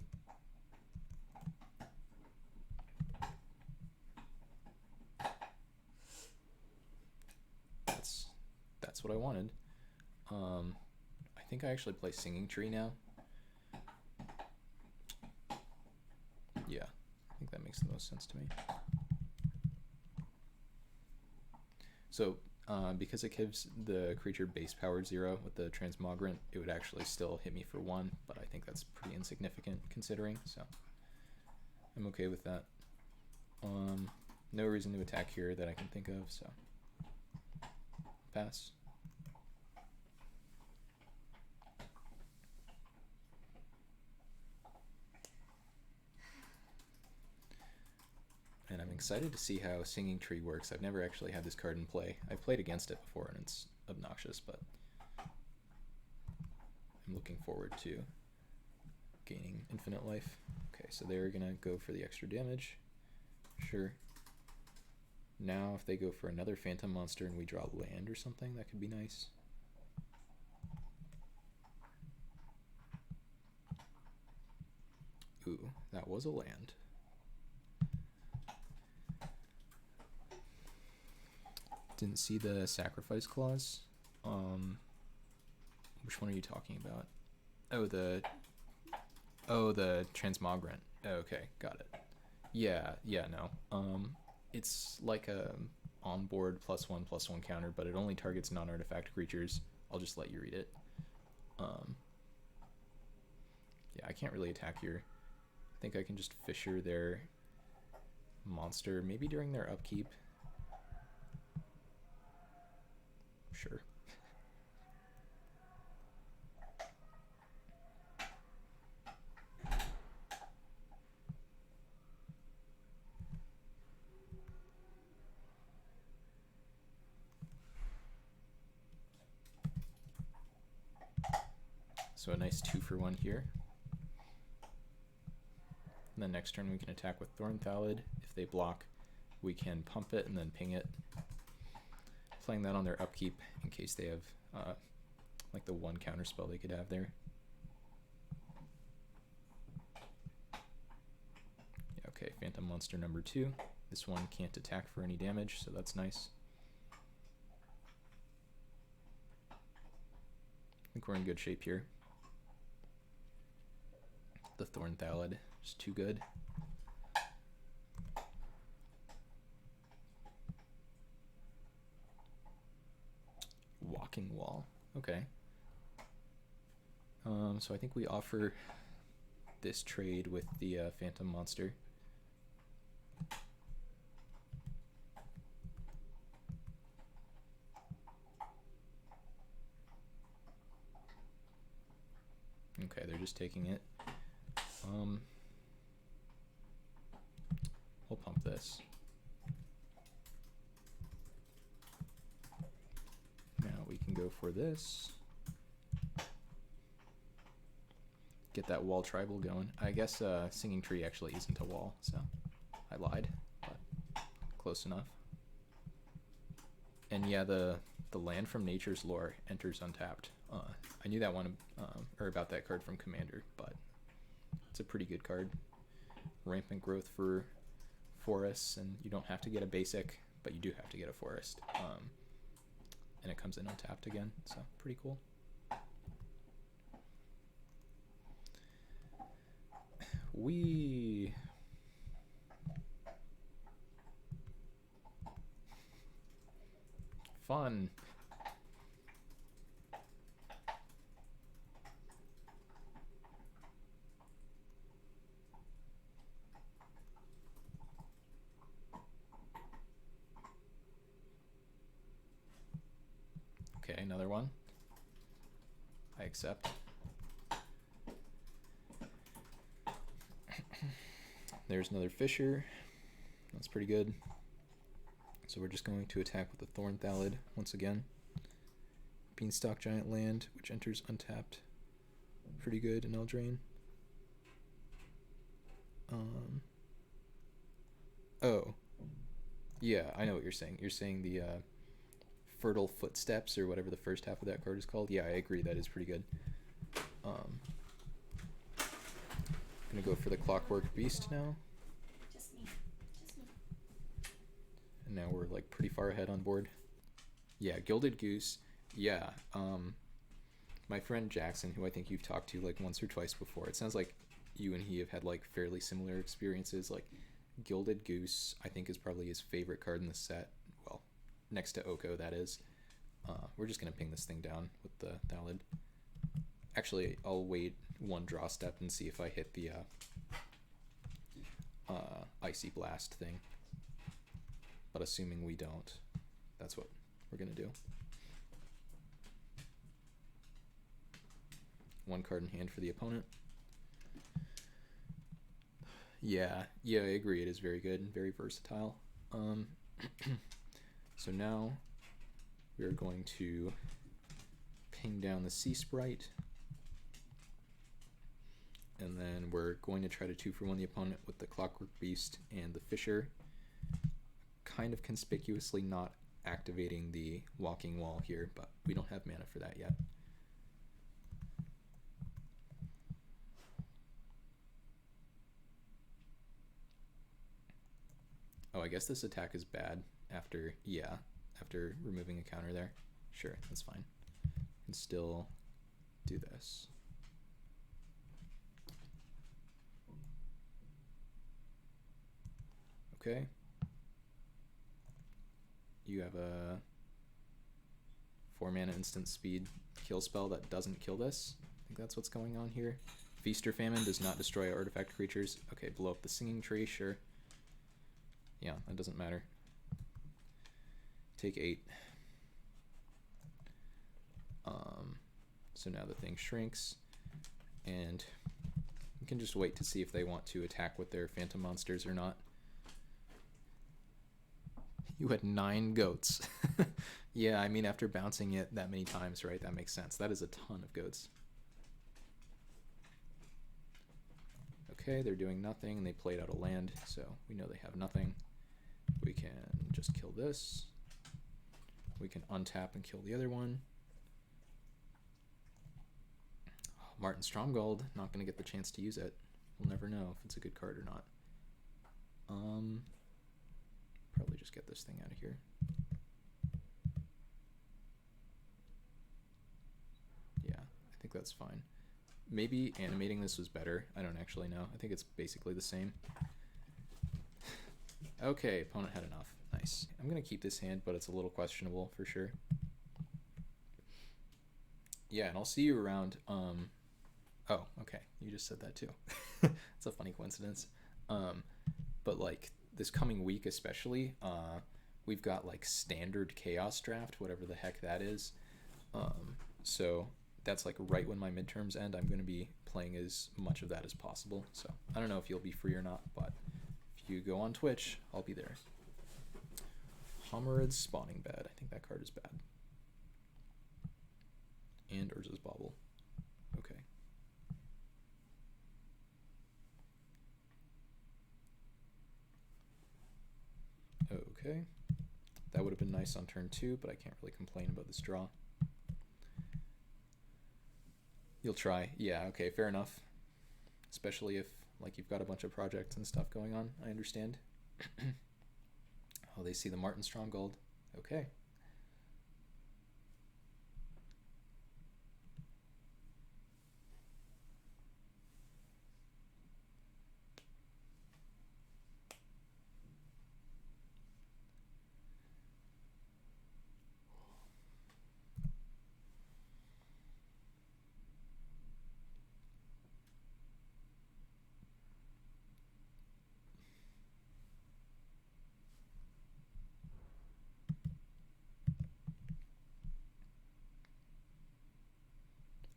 That's what I wanted. I think I actually play Singing Tree now. Yeah, I think that makes the most sense to me. So because it gives the creature base power 0 with the Transmogrant, it would actually still hit me for 1, but I think that's pretty insignificant considering, so I'm okay with that. No reason to attack here that I can think of, so pass. And I'm excited to see how Singing Tree works. I've never actually had this card in play. I've played against it before and it's obnoxious, but I'm looking forward to gaining infinite life. Okay, so they're gonna go for the extra damage. Sure. Now if they go for another phantom monster and we draw land or something, that could be nice. Ooh, that was a land. Didn't see the sacrifice clause. Which one are you talking about? Oh, the transmogrant. Oh, okay, got it. Yeah, no. It's like a onboard +1/+1 counter, but it only targets non-artifact creatures. I'll just let you read it. Yeah, I can't really attack here. I think I can just Fisher their monster, maybe during their upkeep. Sure. So a nice 2-for-1 here. And then next turn we can attack with Thorn Thallid. If they block, we can pump it and then ping it. Playing that on their upkeep in case they have like the one counter spell they could have there. Yeah, okay, Phantom Monster number 2. This one can't attack for any damage, so that's nice. I think we're in good shape here. The Thorn Thallid is too good. Walking Wall. Okay. So I think we offer this trade with the Phantom Monster. Okay, they're just taking it. We'll pump this. Now we can go for this. Get that wall tribal going. I guess Singing Tree actually isn't a wall, so I lied, but close enough. And yeah, the land from Nature's Lore enters untapped. I knew that one, or about that card from Commander, but it's a pretty good card. Rampant growth for forests, and you don't have to get a basic, but you do have to get a forest. And it comes in untapped again, so pretty cool. Fun. Okay, another one. I accept. There's another Fisher. That's pretty good. So we're just going to attack with the Thorn Thallid once again. Beanstalk Giant land, which enters untapped. Pretty good in Eldraine. Oh. Yeah, I know what you're saying. You're saying the Fertile Footsteps, or whatever the first half of that card is called. Yeah, I agree. That is pretty good. Gonna go for the Clockwork Beast now. Just me. And now we're like pretty far ahead on board. Yeah, Gilded Goose. Yeah. My friend Jackson, who I think you've talked to like once or twice before, it sounds like you and he have had like fairly similar experiences. Like Gilded Goose, I think, is probably his favorite card in the set. Well, next to Oko, that is. We're just gonna ping this thing down with the Thallid. Actually, I'll wait one draw step and see if I hit the Icy Blast thing. But assuming we don't, that's what we're gonna do. One card in hand for the opponent. Yeah, I agree. It is very good and very versatile. So now we're going to ping down the Sea Sprite. and then we're going to try to 2-for-1 the opponent with the Clockwork Beast and the Fisher, kind of conspicuously not activating the Walking Wall here, but we don't have mana for that yet. Oh, I guess this attack is bad after, yeah, after removing a counter there. Sure, that's fine. Can still do this. Okay. You have a 4-mana instant speed kill spell that doesn't kill this. I think that's what's going on here. Feast or Famine does not destroy artifact creatures. Okay, blow up the Singing Tree, sure. Yeah, that doesn't matter. Take 8. So now the thing shrinks, and you can just wait to see if they want to attack with their phantom monsters or not. You had 9 goats. Yeah, I mean, after bouncing it that many times, right, that makes sense. That is a ton of goats. Okay, they're doing nothing, and they played out a land, so we know they have nothing. We can just kill this. We can untap and kill the other one. Oh, Martin Stromgold, not going to get the chance to use it. We'll never know if it's a good card or not. Probably just get this thing out of here. Yeah, I think that's fine. Maybe animating this was better. I don't actually know. I think it's basically the same. Okay, opponent had enough. Nice. I'm going to keep this hand, but it's a little questionable for sure. Yeah, and I'll see you around. Oh, okay. You just said that too. It's a funny coincidence. But like this coming week especially, we've got like standard chaos draft, whatever the heck that is. So that's like right when my midterms end. I'm going to be playing as much of that as possible. So I don't know if you'll be free or not, but if you go on Twitch, I'll be there. Homerid's Spawning Bed. I think that card is bad. And Urza's Bauble. Okay. Okay. That would have been nice on turn 2, but I can't really complain about this draw. You'll try. Yeah, okay, fair enough. Especially if like you've got a bunch of projects and stuff going on. I understand. Oh, they see the Martin Stromgold. Okay.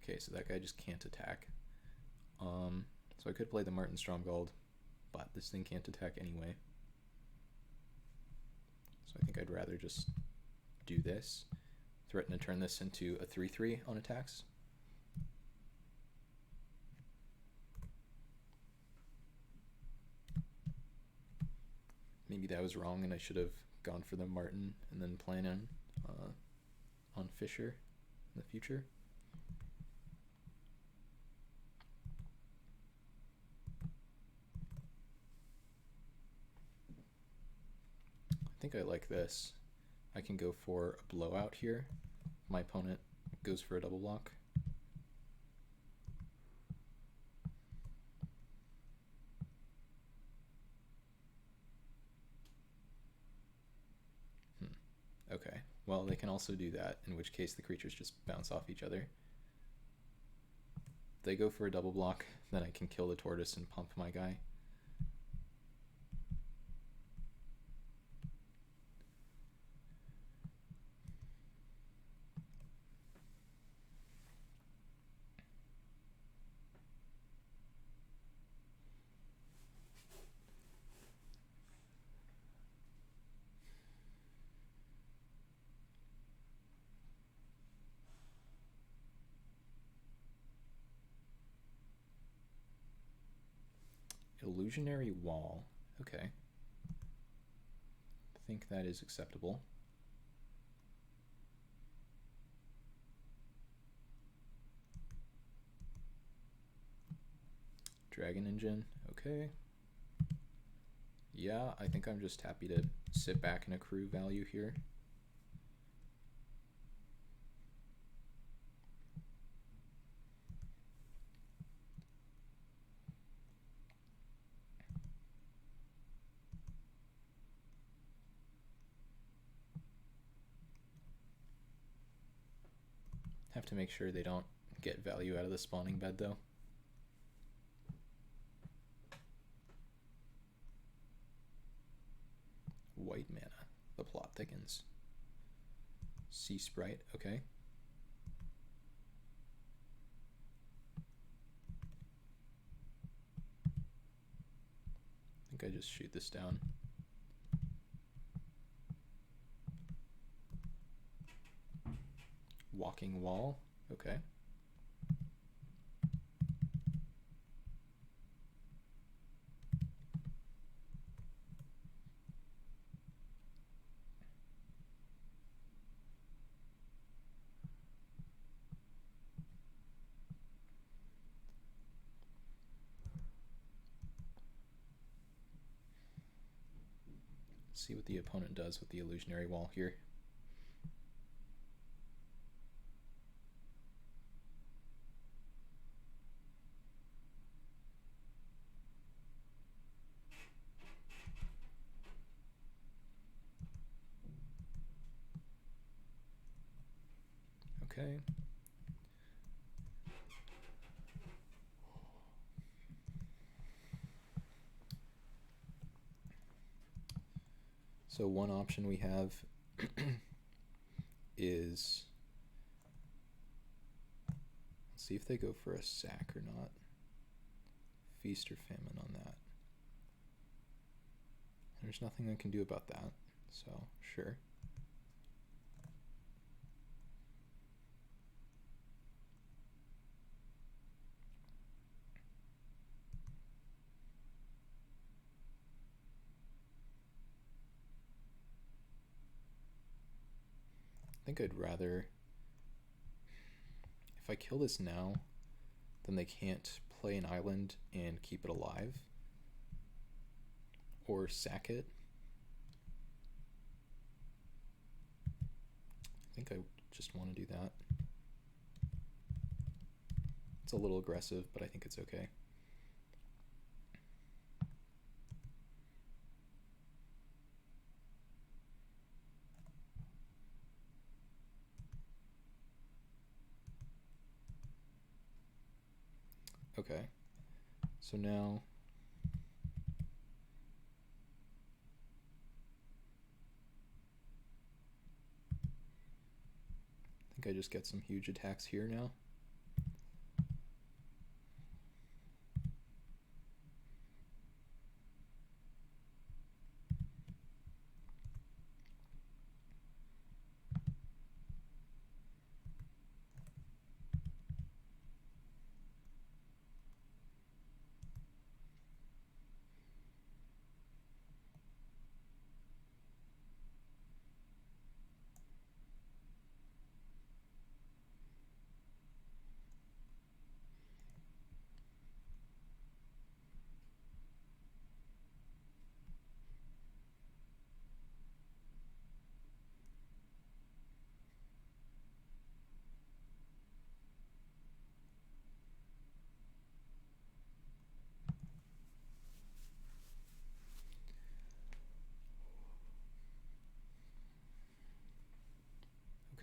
Okay, so that guy just can't attack. So I could play the Martin Stromgold, but this thing can't attack anyway. So I think I'd rather just do this. Threaten to turn this into a 3/3 on attacks. Maybe that was wrong and I should have gone for the Martin and then plan on Fisher in the future. I think I like this. I can go for a blowout here. My opponent goes for a double block. Okay, well they can also do that, in which case the creatures just bounce off each other. If they go for a double block, then I can kill the tortoise and pump my guy. Illusionary wall. Okay. I think that is acceptable. Dragon engine. Okay. Yeah, I think I'm just happy to sit back and accrue value here. Have to make sure they don't get value out of the spawning bed though. White mana. The plot thickens. Sea Sprite, okay. I think I just shoot this down. Walking wall, okay. See what the opponent does with the illusionary wall here. Okay. So one option we have is, let's see if they go for a sack or not. Feast or famine on that. There's nothing I can do about that, so sure. I think I'd rather, if I kill this now, then they can't play an island and keep it alive, or sack it. I think I just want to do that. It's a little aggressive, but I think it's okay. Okay, so now I think I just get some huge attacks here now.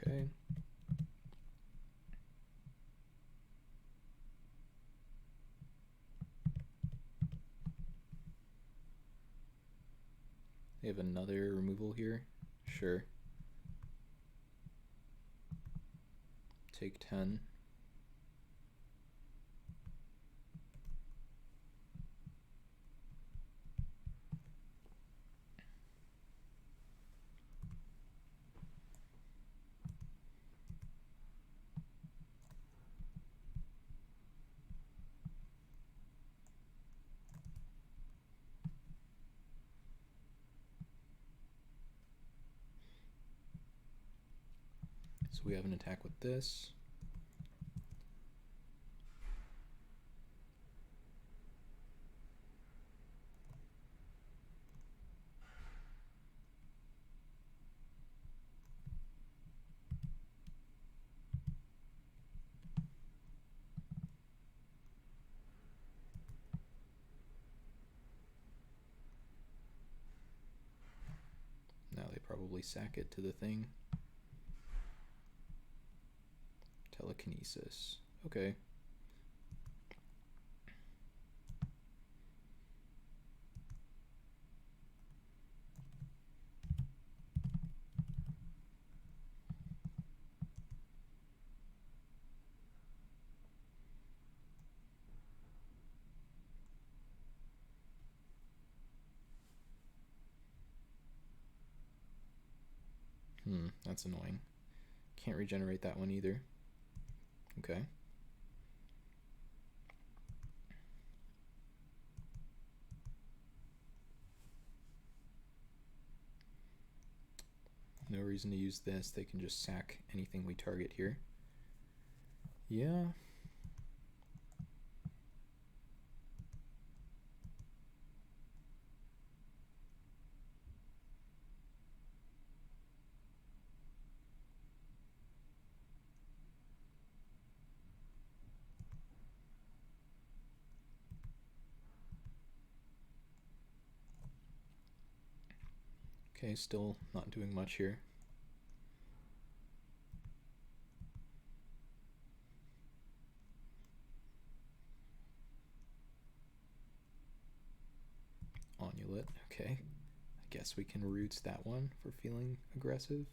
Okay. They have another removal here. Sure. Take 10. So we have an attack with this. Now they probably sack it to the thing. Telekinesis. Okay. That's annoying. Can't regenerate that one either. Okay. No reason to use this. They can just sack anything we target here. Yeah. Okay, still not doing much here. Onulet, okay. I guess we can root that one for feeling aggressive.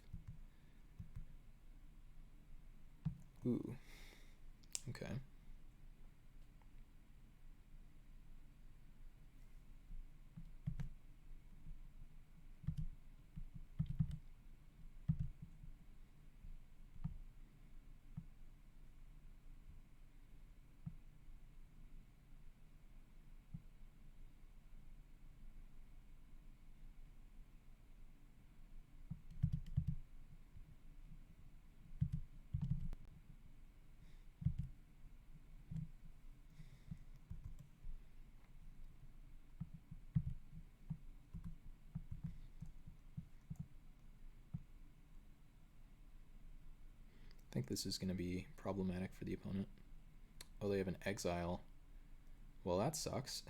Ooh, okay. I think this is going to be problematic for the opponent. Oh, they have an exile. Well, that sucks.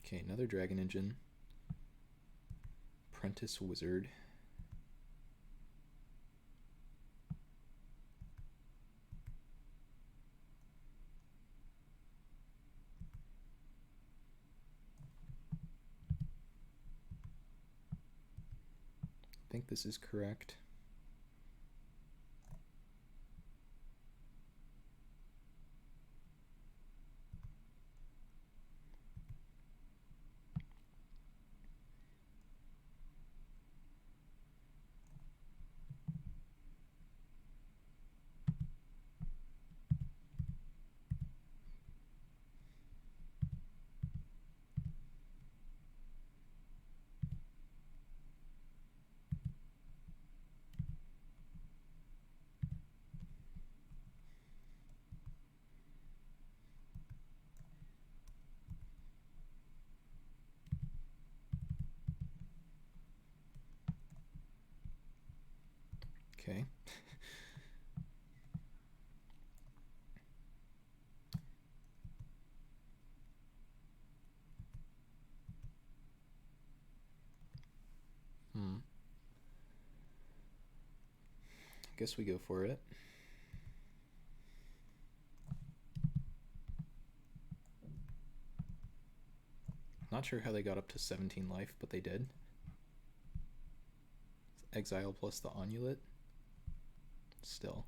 Okay, another Dragon Engine. Apprentice Wizard. I think this is correct. Okay. Guess we go for it. Not sure how they got up to 17 life, but they did. Exile plus the Onulet. Still.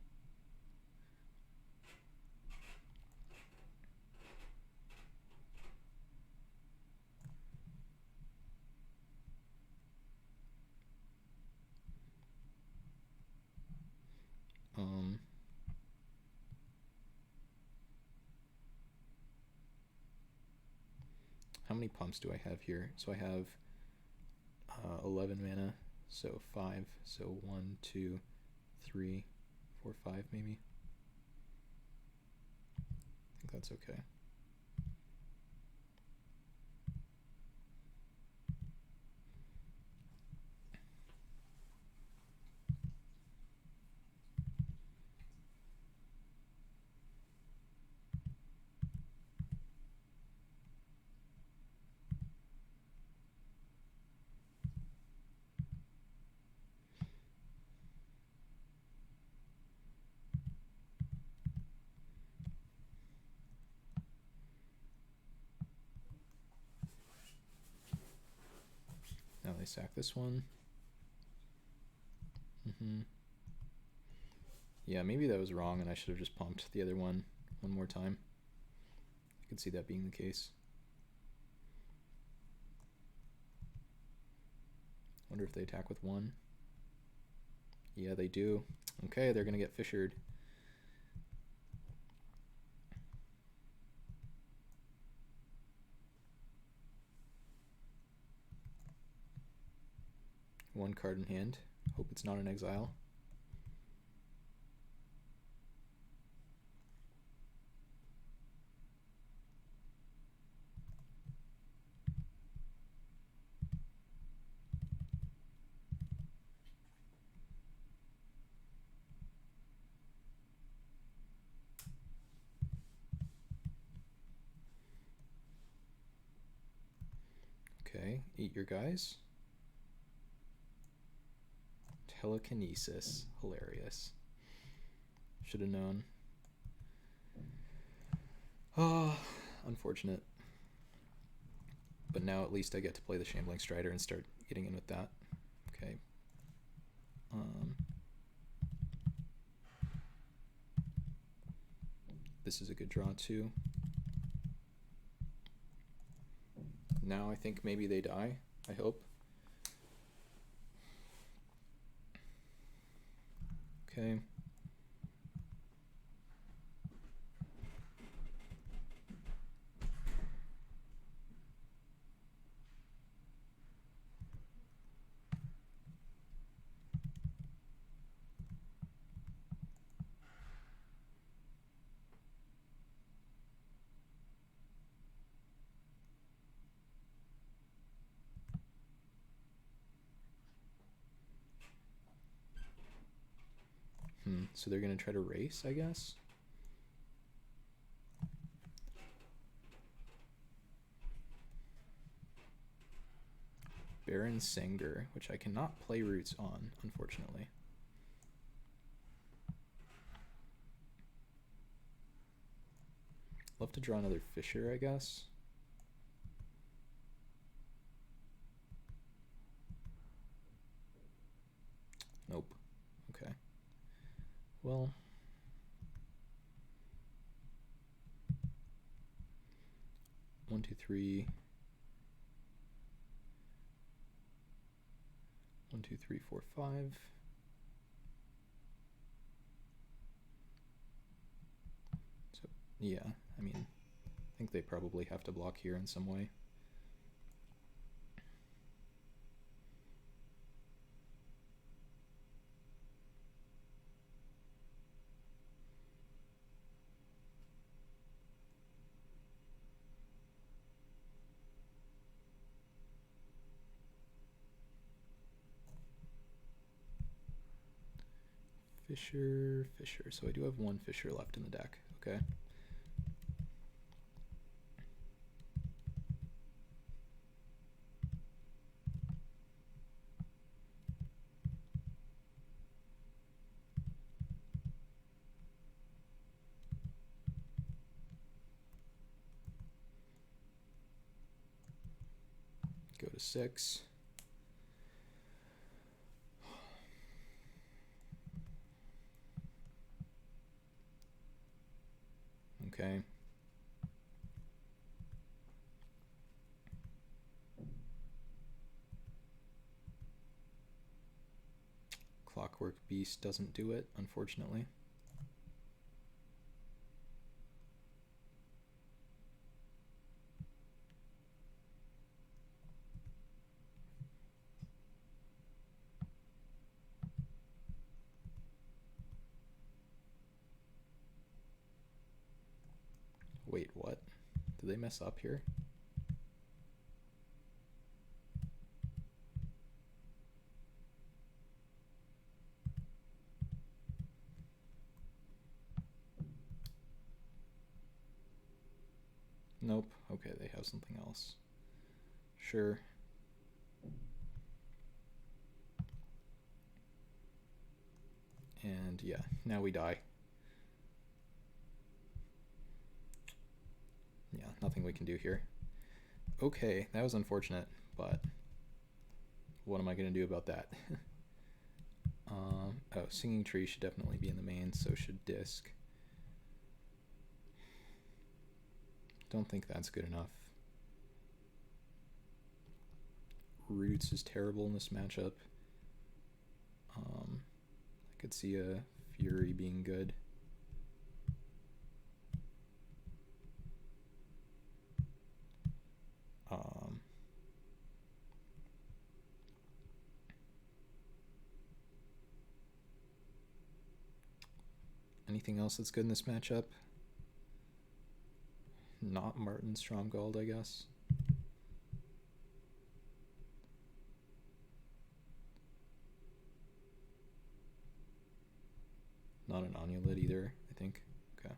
how many pumps do I have here? So I have 11 mana, so 5. So 1, 2, 3, 4, 5 maybe. I think that's okay. Now they sack this one. Yeah, maybe that was wrong and I should have just pumped the other one more time. I could see that being the case. Wonder if they attack with 1. Yeah, they do. Okay, they're going to get fissured. One card in hand. Hope it's not an exile. Okay, eat your guys. Telekinesis. Hilarious. Should have known. Oh, unfortunate. But now at least I get to play the Shambling Strider and start getting in with that. Okay. This is a good draw too. Now I think maybe they die. I hope. Okay. So they're going to try to race, I guess. Baron Sanger, which I cannot play roots on, unfortunately. Love to draw another Fisher, I guess. Nope. Okay. Well, one, two, three. 1, 2, 3, 4, 5. So yeah, I mean, I think they probably have to block here in some way. Fisher, Fisher. So I do have one Fisher left in the deck. Okay. Go to 6. Okay. Clockwork Beast doesn't do it, unfortunately. Did they mess up here? Nope. Okay, they have something else. Sure. And yeah, now we die. Yeah, nothing we can do here. Okay, that was unfortunate, but what am I going to do about that? Oh, Singing Tree should definitely be in the main, so should Disc. Don't think that's good enough. Roots is terrible in this matchup. I could see a Fury being good. Anything else that's good in this matchup? Not Martin Stromgold, I guess. Not an Onulet either, I think. Okay.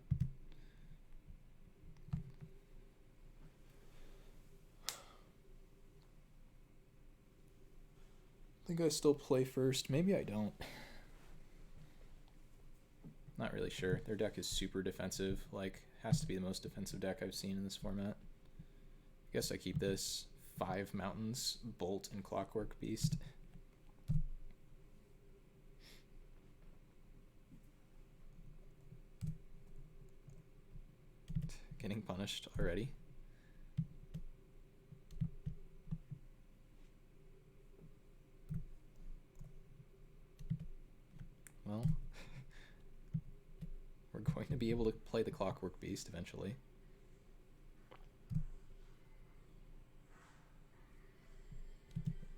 I think I still play first. Maybe I don't. Not really sure. Their deck is super defensive. Like, has to be the most defensive deck I've seen in this format. I guess I keep this 5 mountains, Bolt, and Clockwork Beast. Getting punished already. Well, we're going to be able to play the Clockwork Beast eventually.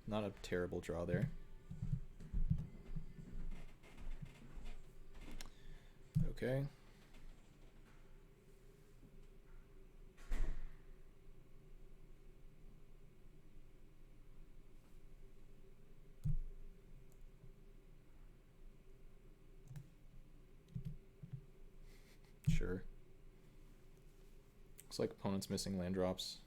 Not a terrible draw there. Okay. Sure. Looks like opponent's missing land drops.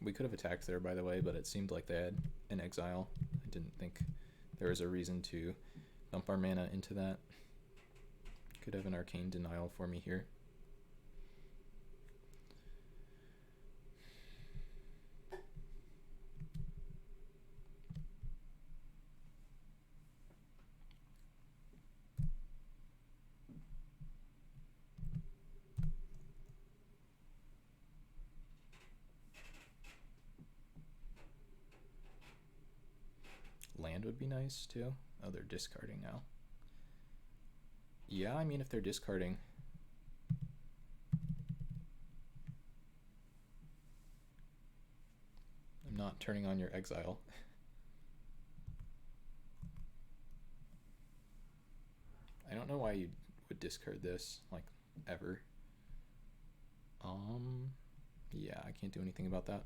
We could have attacked there, by the way, but it seemed like they had an exile. I didn't think there was a reason to dump our mana into that. Could have an arcane denial for me here. Land would be nice too. Oh, they're discarding now. Yeah, I mean, if they're discarding. I'm not turning on your exile. I don't know why you would discard this, like, ever. Yeah, I can't do anything about that.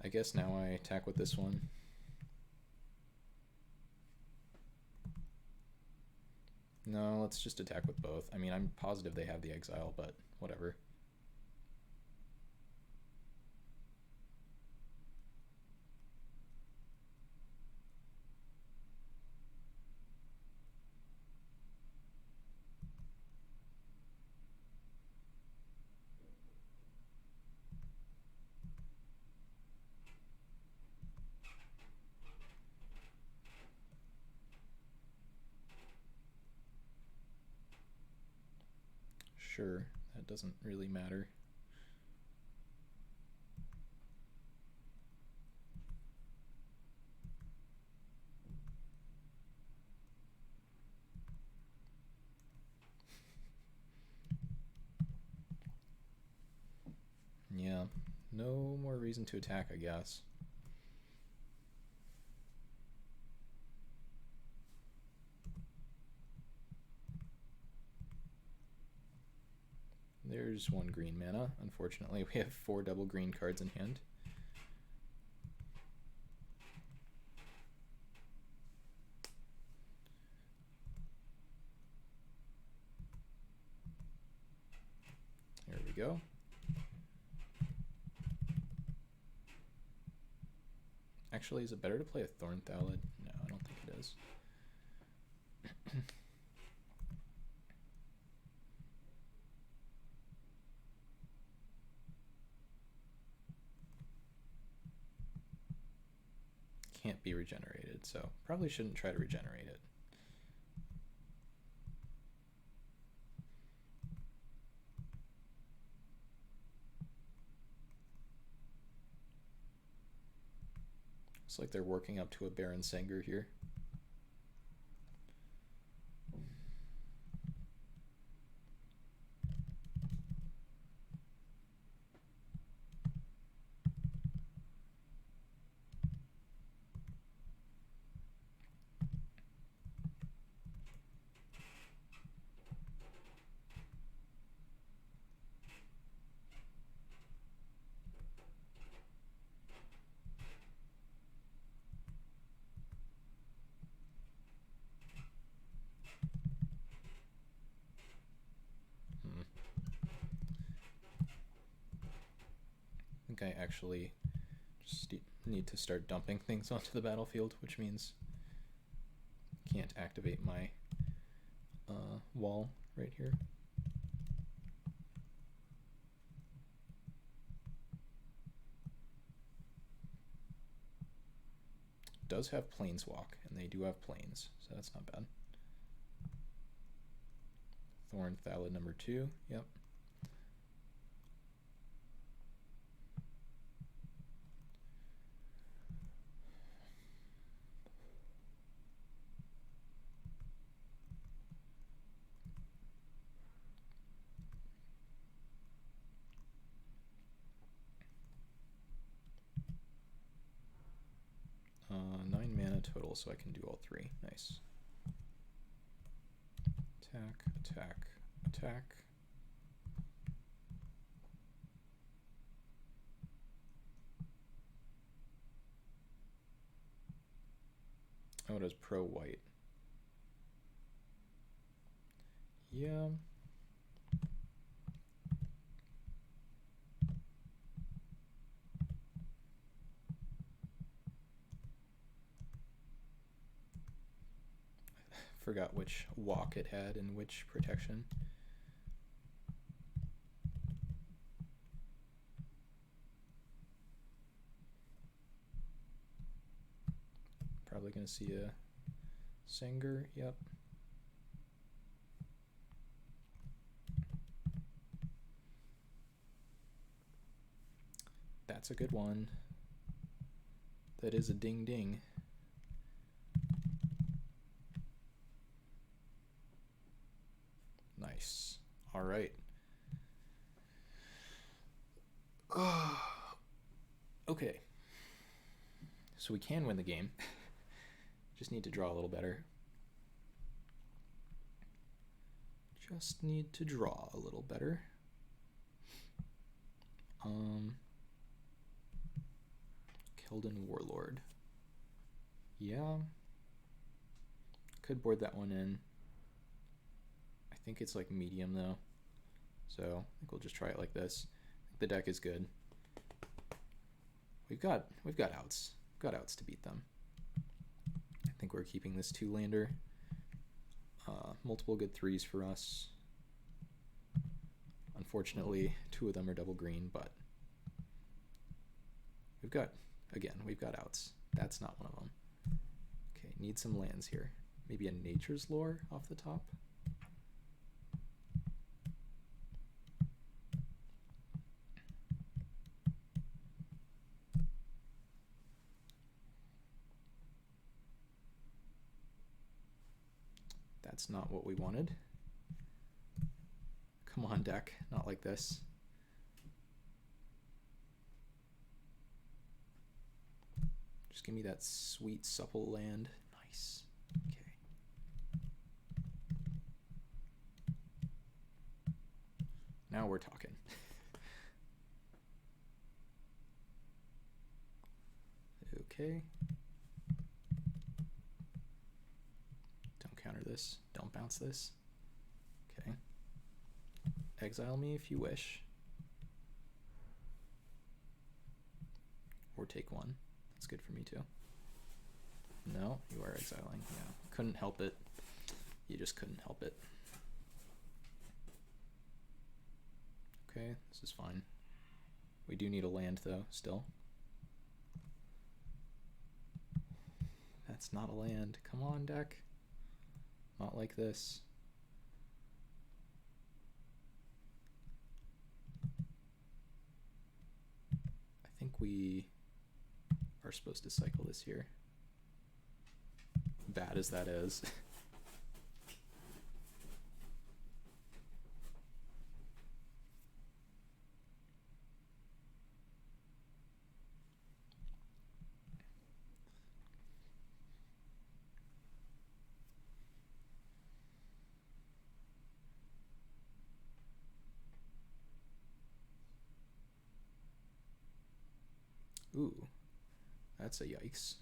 I guess now I attack with this one. No, let's just attack with both. I mean, I'm positive they have the exile, but whatever. Sure, that doesn't really matter. no more reason to attack, I guess. There's one green mana. Unfortunately, we have 4 double green cards in hand. There we go. Actually, is it better to play a Thorn Thallid? No, I don't think it is. Can't be regenerated, so probably shouldn't try to regenerate it. Looks like they're working up to a Baron Sanger here. I think I actually just need to start dumping things onto the battlefield, which means I can't activate my wall right here. Does have Planeswalk, and they do have planes, so that's not bad. Thorn Thallid number 2, yep. Total, so I can do all 3. Nice. Attack, attack, attack. Oh, it has pro white. Yeah. Forgot which walk it had and which protection. Probably going to see a Sanger, yep. That's a good one. That is a ding ding. Nice. All right. Okay. So we can win the game. Just need to draw a little better. Just need to draw a little better. Keldon Warlord. Yeah. Could board that one in. I think it's like medium though. So I think we'll just try it like this. The deck is good. We've got outs. We've got outs to beat them. I think we're keeping this 2-lander. Multiple good 3s for us. Unfortunately, 2 of them are double green, but we've got outs. That's not one of them. Okay, need some lands here. Maybe a Nature's Lore off the top. That's not what we wanted. Come on, deck. Not like this. Just give me that sweet, supple land. Nice. Okay. Now we're talking. Okay. Don't counter this. Don't bounce this. Okay. Exile me if you wish. Or take one. That's good for me too. No, you are exiling. Yeah. Couldn't help it. You just couldn't help it. Okay, this is fine. We do need a land though, still. That's not a land. Come on, deck. Not like this. I think we are supposed to cycle this here. Bad as that is. Ooh, that's a yikes.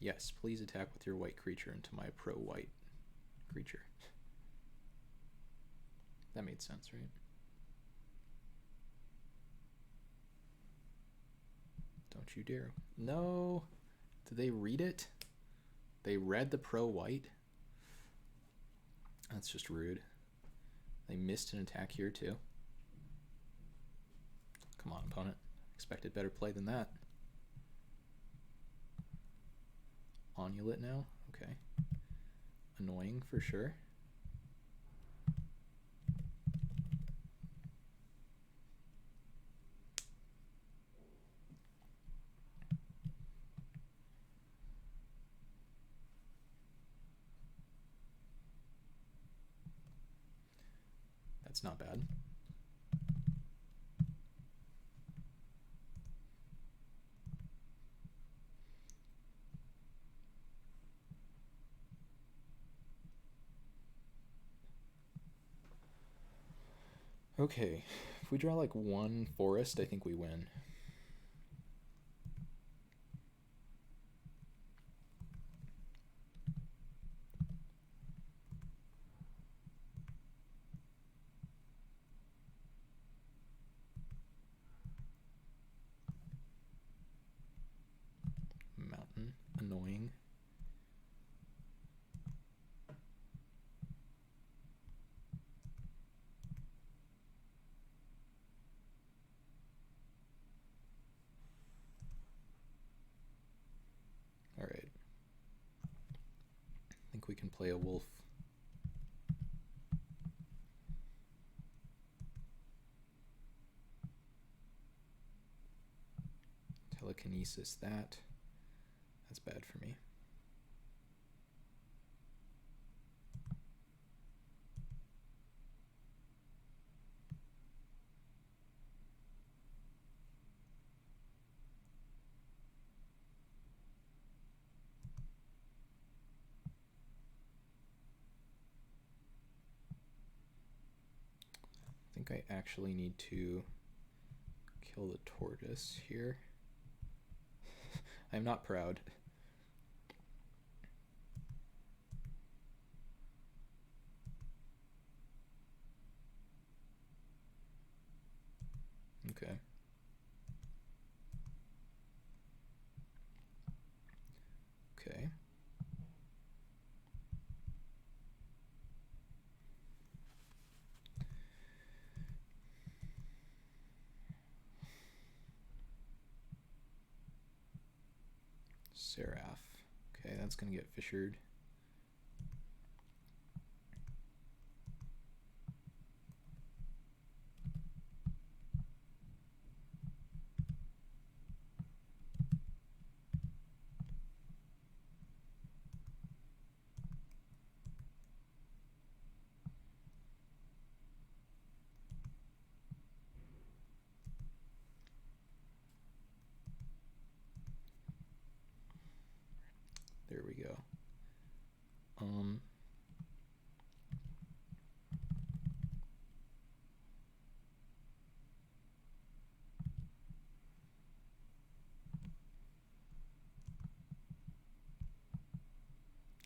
Yes, please attack with your white creature into my pro-white creature. That made sense, right? Don't you dare. No! Did they read it? They read the pro-white? That's just rude. They missed an attack here too. Come on, opponent. Expected better play than that. Onulet now? Okay. Annoying for sure. That's not bad. Okay, if we draw like one forest, I think we win. Mountain, annoying. All right. I think we can play a wolf. Telekinesis that. That's bad for me. I think I actually need to kill the tortoise here. I'm not proud. Okay. Okay. Seraph. Okay, that's gonna get fissured.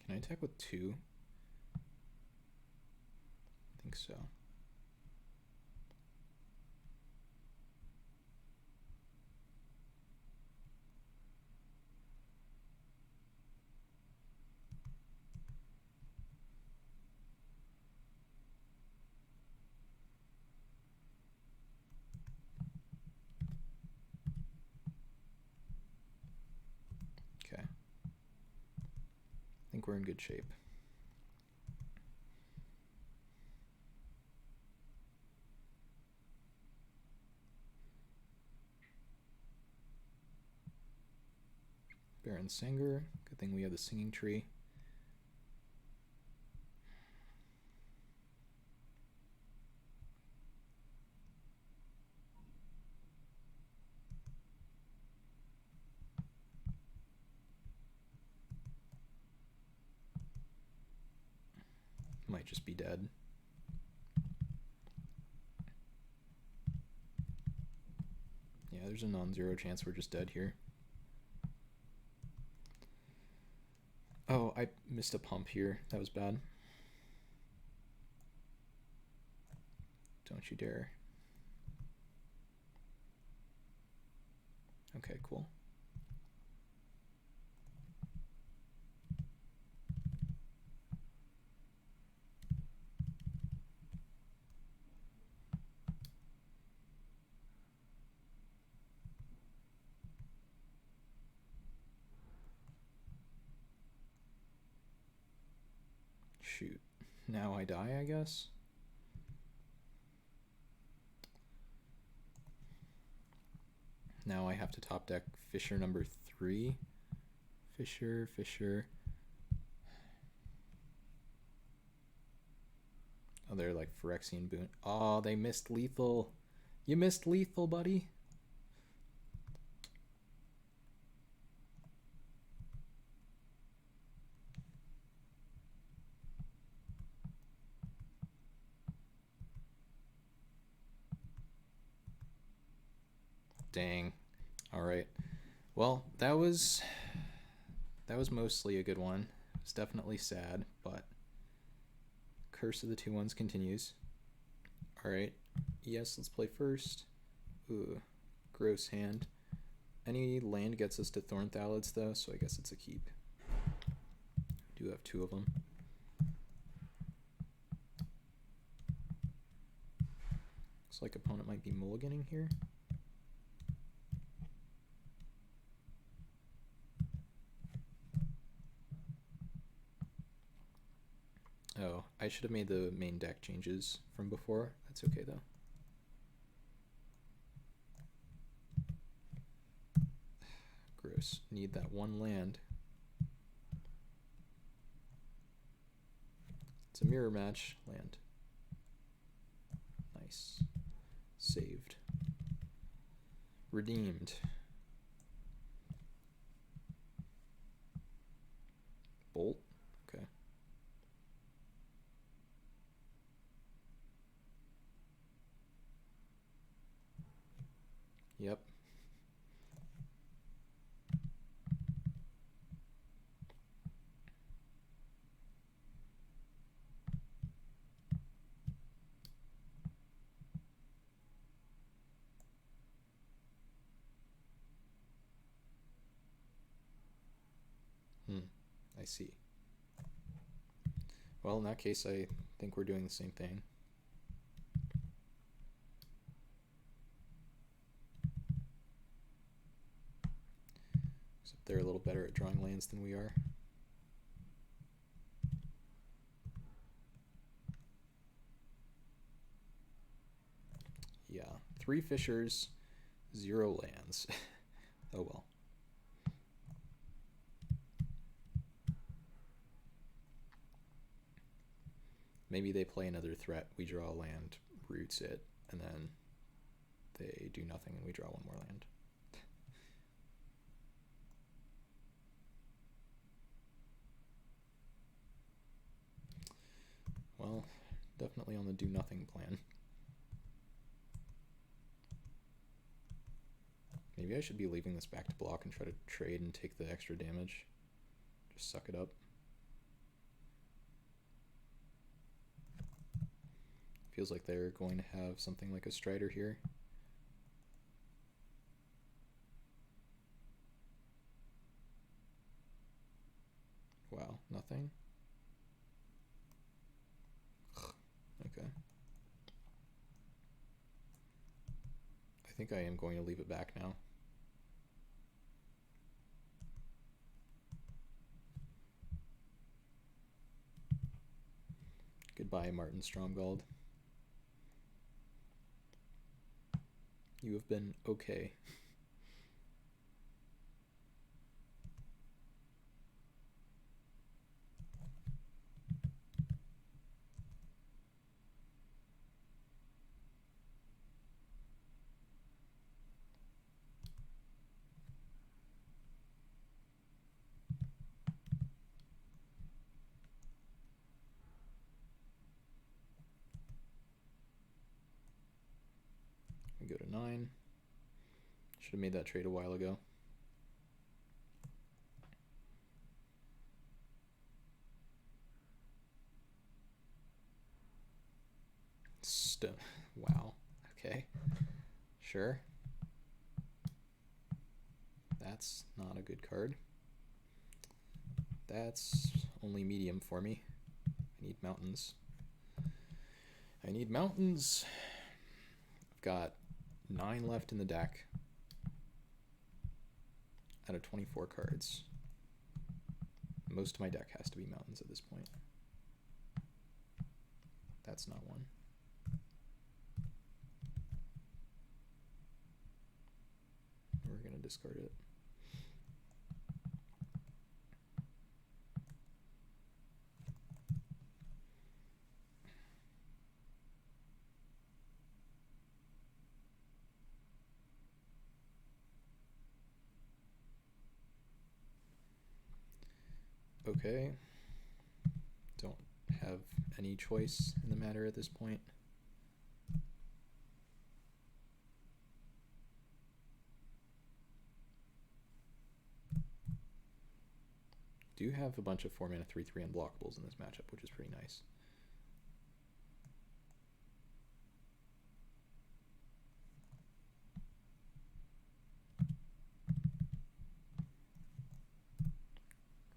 Can I attack with 2? I think so. Okay. I think we're in good shape. Baron Sanger. Good thing we have the singing tree. Might just be dead. Yeah, there's a non-zero chance we're just dead here. Oh, I missed a pump here. That was bad. Don't you dare. Okay, cool. Shoot. Now I die, I guess? Now I have to top deck Fisher number 3. Fisher. Oh, they're like Phyrexian Boon. Oh, they missed lethal. You missed lethal, buddy. Dang. All right. Well, that was mostly a good one. It's definitely sad, but Curse of the 2-1s continues. All right. Yes, let's play first. Ooh, gross hand. Any land gets us to Thornthalids though, so I guess it's a keep. Do have 2 of them. Looks like opponent might be mulliganing here. Oh, I should have made the main deck changes from before. That's okay though. Gross. Need that 1 land. It's a mirror match land. Nice. Saved. Redeemed. Bolt. Okay. Yep. I see. Well, in that case, I think we're doing the same thing. Except they're a little better at drawing lands than we are. Yeah, 3 Fishers, 0 lands. Oh well. Maybe they play another threat, we draw a land, roots it, and then they do nothing and we draw 1 more land. well, definitely on the do nothing plan. Maybe I should be leaving this back to block and try to trade and take the extra damage. Just suck it up. Feels like they're going to have something like a Strider here. Wow, nothing? Okay. I think I am going to leave it back now. Goodbye, Martin Stromgold. You have been okay. We go to 9. Should have made that trade a while ago. Wow. Okay. Sure. That's not a good card. That's only medium for me. I need mountains. I need mountains. I've got 9 left in the deck out of 24 cards. Most of my deck has to be mountains at this point. That's not one. We're going to discard it. Okay. Don't have any choice in the matter at this point. Do have a bunch of 4-mana 3/3 unblockables in this matchup, which is pretty nice.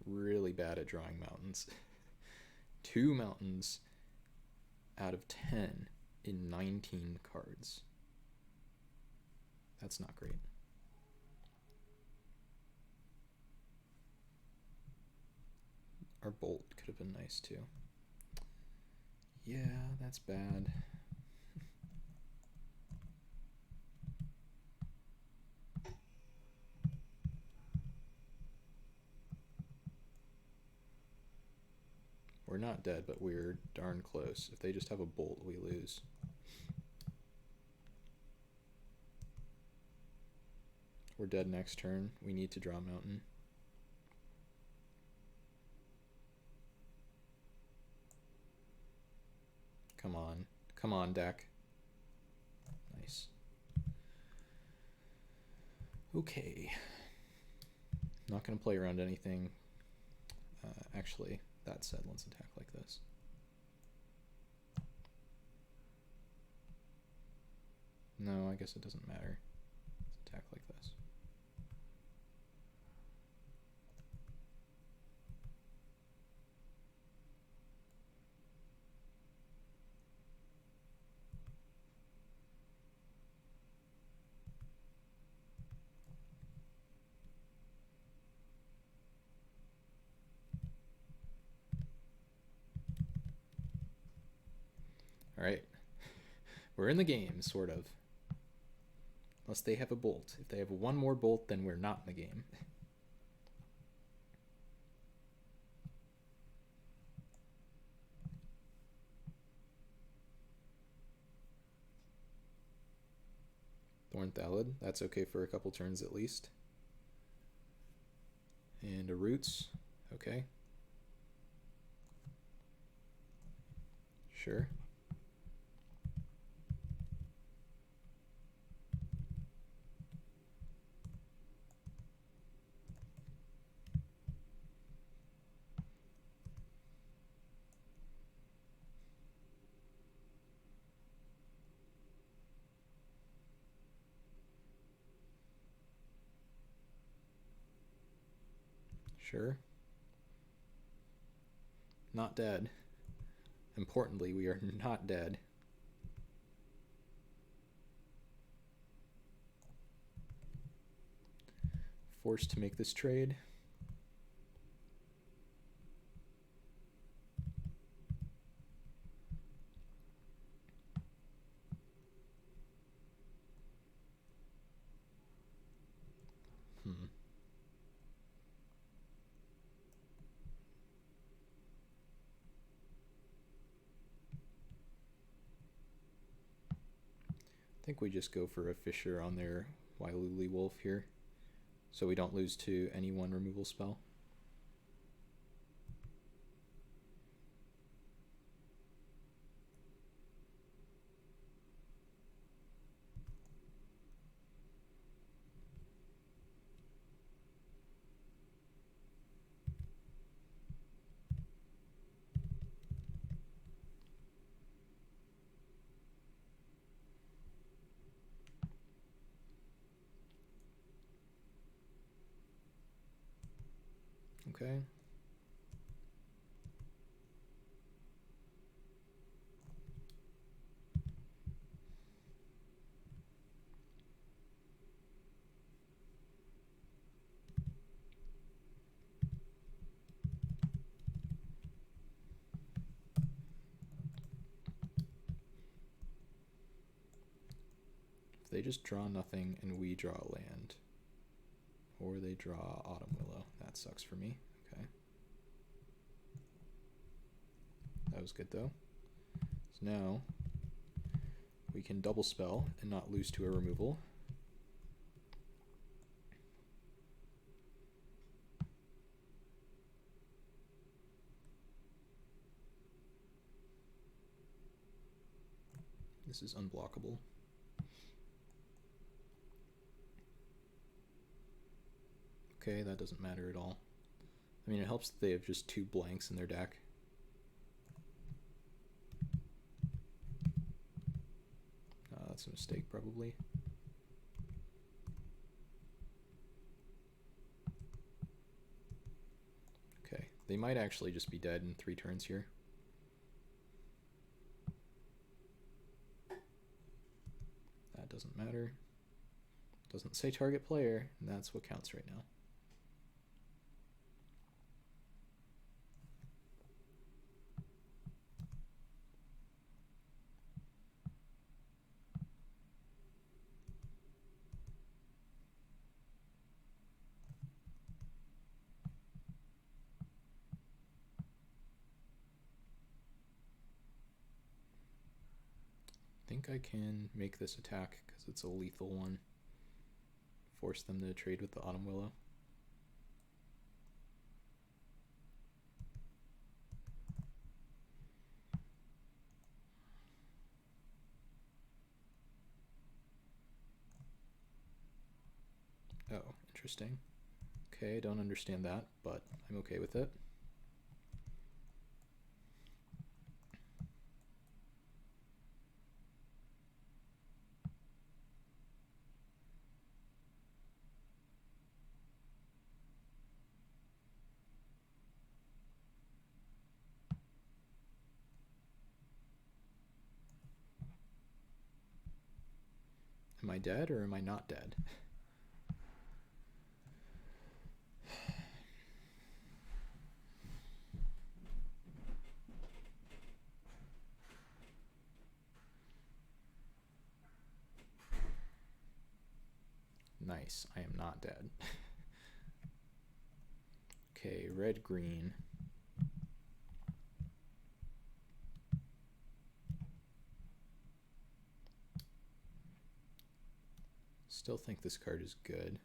Really bad at drawing mountains. 2 mountains out of 10 in 19 cards. That's not great. Our bolt could have been nice too. Yeah, that's bad. We're not dead, but we're darn close. If they just have a bolt, we lose. We're dead next turn. We need to draw a mountain. Come on. Come on, deck. Nice. Okay. Not going to play around anything. Actually, that said, let's attack like this. No, I guess it doesn't matter. Let's attack like this. All right. We're in the game, sort of. Unless they have a bolt. If they have one more bolt, then we're not in the game. Thorn Thallid. That's okay for a couple turns at least. And a Roots. Okay. Sure. Sure. Not dead. Importantly, we are not dead. Forced to make this trade. I think we just go for a Fisher on their Wily Wolf here, so we don't lose to any one removal spell. Okay. If they just draw nothing and we draw a land, or they draw Autumn Willow, that sucks for me. Okay. That was good though. So now we can double spell and not lose to a removal. This is unblockable. Okay, that doesn't matter at all. I mean, it helps that they have just 2 blanks in their deck. That's a mistake, probably. Okay, they might actually just be dead in 3 turns here. That doesn't matter. Doesn't say target player, and that's what counts right now. I think I can make this attack because it's a lethal one. Force them to trade with the Autumn Willow. Oh, interesting. Okay, I don't understand that, but I'm okay with it. Am I dead or am I not dead? Nice, I am not dead. Okay, red, green. Still think this card is good.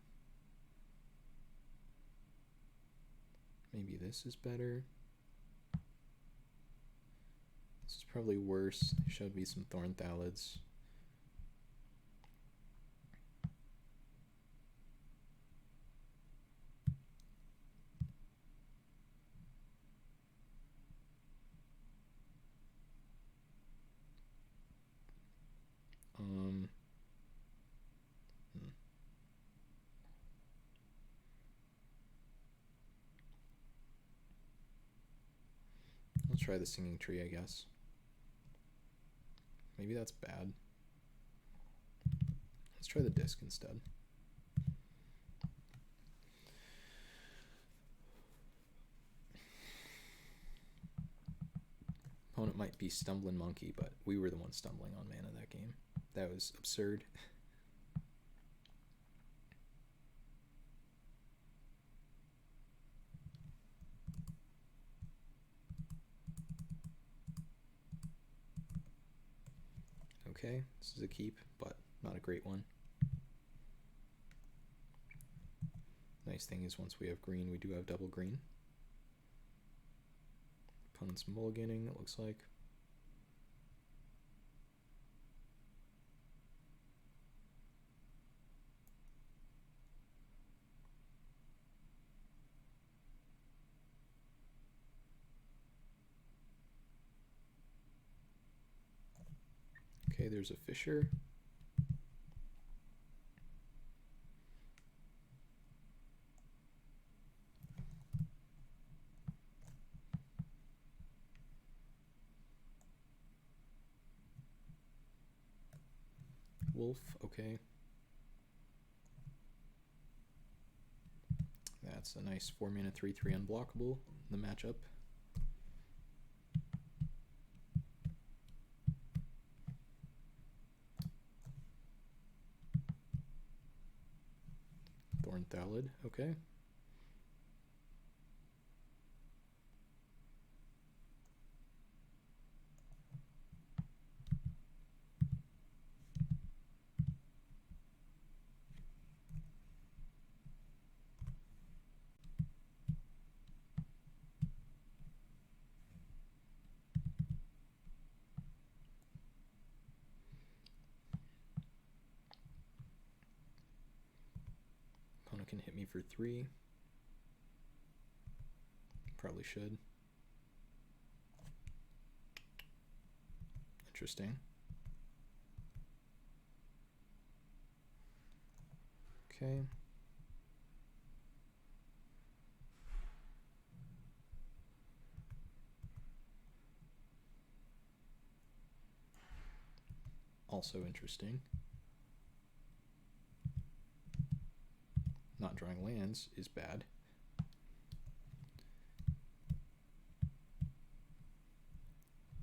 Maybe this is better. This is probably worse. They showed me some thorn thalids. Let's try the singing tree, I guess. Maybe that's bad. Let's try the disc instead. Opponent might be Stumbling Monkey, but we were the ones stumbling on mana that game. That was absurd. Okay, this is a keep, but not a great one. Nice thing is once we have green, we do have double green. Opponent's mulliganing, it looks like. Okay, there's a Fisher. Wolf, okay. That's a nice 4-mana 3/3 unblockable in the matchup. Thorn Thalid, okay. Opponent can hit me for 3. Probably should. Interesting. Okay. Also interesting. Not drawing lands is bad.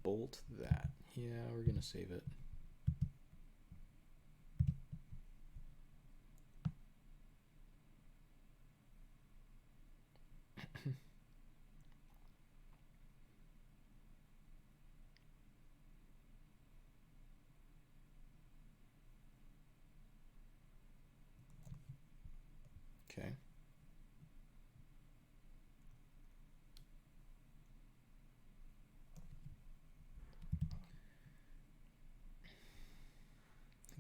Bolt that. Yeah, we're gonna save it. Okay.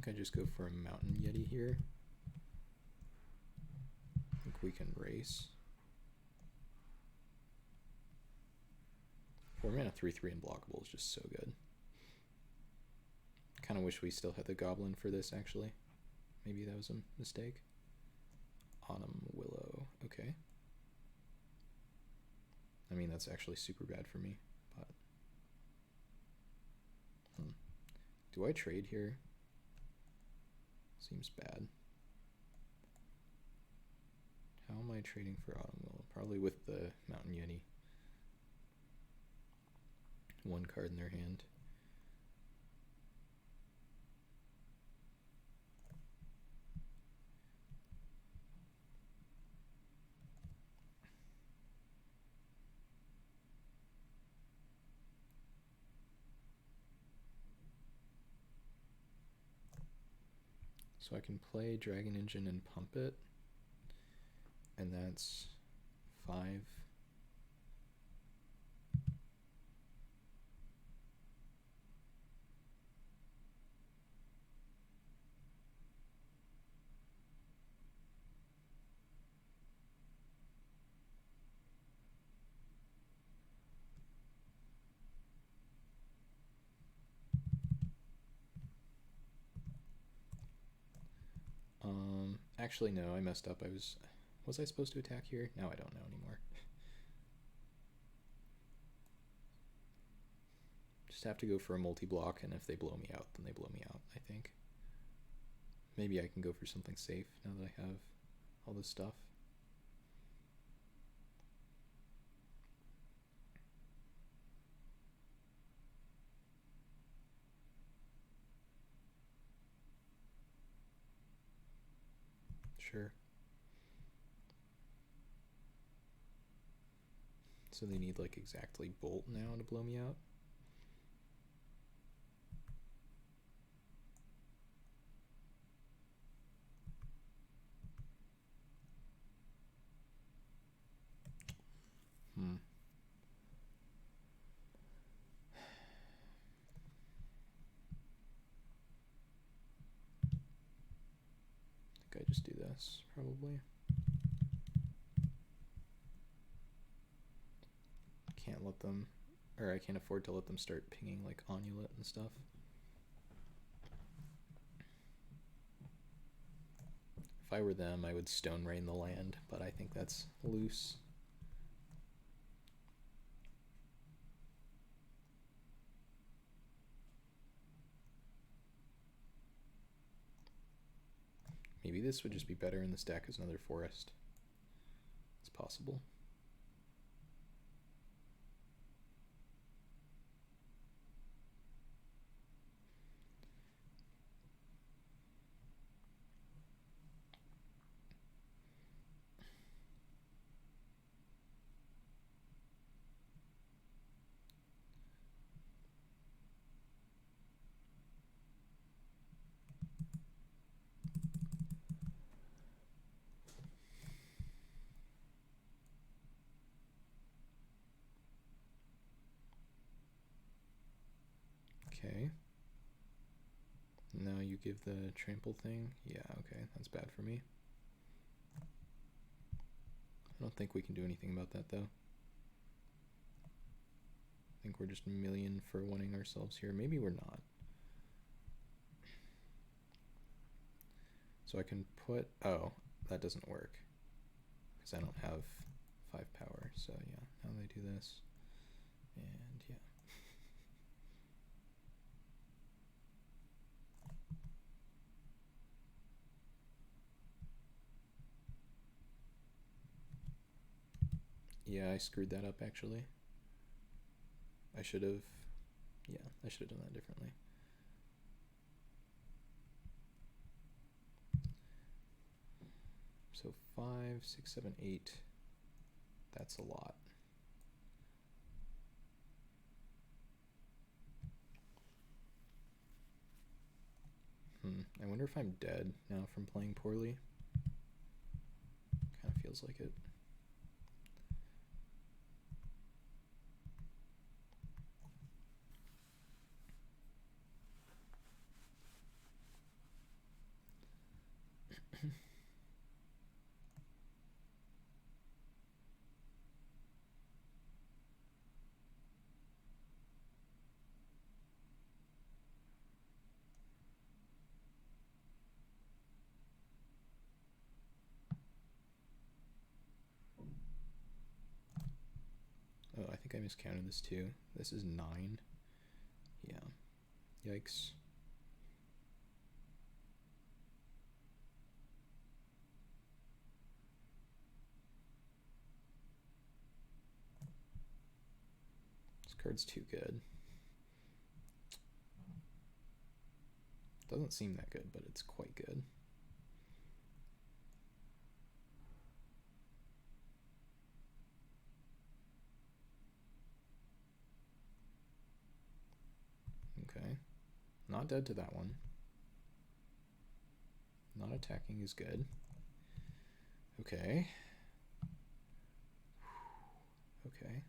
I think I just go for a Mountain Yeti here. I think we can race. 4-mana 3/3 unblockable is just so good. Kind of wish we still had the Goblin for this, actually. Maybe that was a mistake. Autumn Willow, okay. I mean, that's actually super bad for me, but... Do I trade here? Seems bad. How am I trading for Autumn Willow? Probably with the Mountain Yeti. 1 card in their hand. So I can play Dragon Engine and pump it. And that's 5. Actually, no, I messed up. Was I supposed to attack here? Now I don't know anymore. Just have to go for a multi-block, and if they blow me out, then they blow me out, I think. Maybe I can go for something safe now that I have all this stuff. Sure. So they need like exactly bolt now to blow me out. I think I just do this, probably. Can't let them, or I can't afford to let them start pinging like Onulet and stuff. If I were them, I would Stone Rain the land, but I think that's loose. Maybe this would just be better in this deck as another forest. It's possible. Okay. Now you give the trample thing. Yeah, okay, that's bad for me. I don't think we can do anything about that though. I think we're just million for winning ourselves here. Maybe we're not. So I can put, oh, that doesn't work because I don't have 5 power. So yeah, now they do this, and yeah. Yeah, I screwed that up actually. I should have, yeah, I should have done that differently. So 5, 6, 7, 8. That's a lot. I wonder if I'm dead now from playing poorly. Kind of feels like it. Oh, I think I miscounted this too. This is 9. Yeah. Yikes. This card's too good. Doesn't seem that good, but it's quite good. Okay. Not dead to that one. Not attacking is good. Okay. Okay.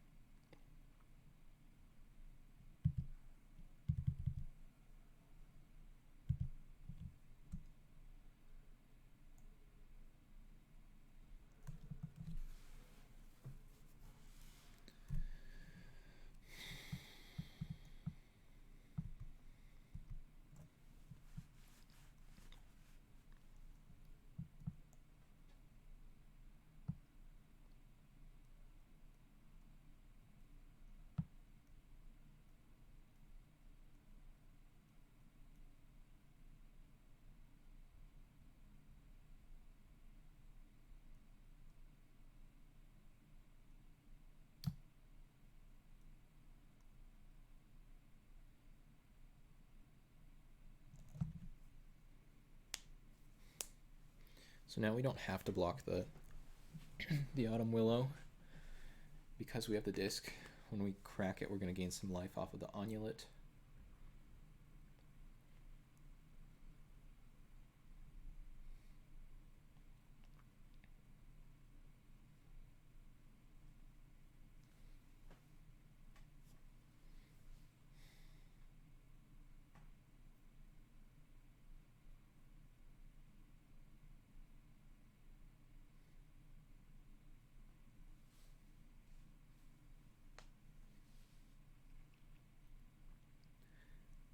So now we don't have to block the the Autumn Willow because we have the disc. When we crack it, we're going to gain some life off of the Onulet.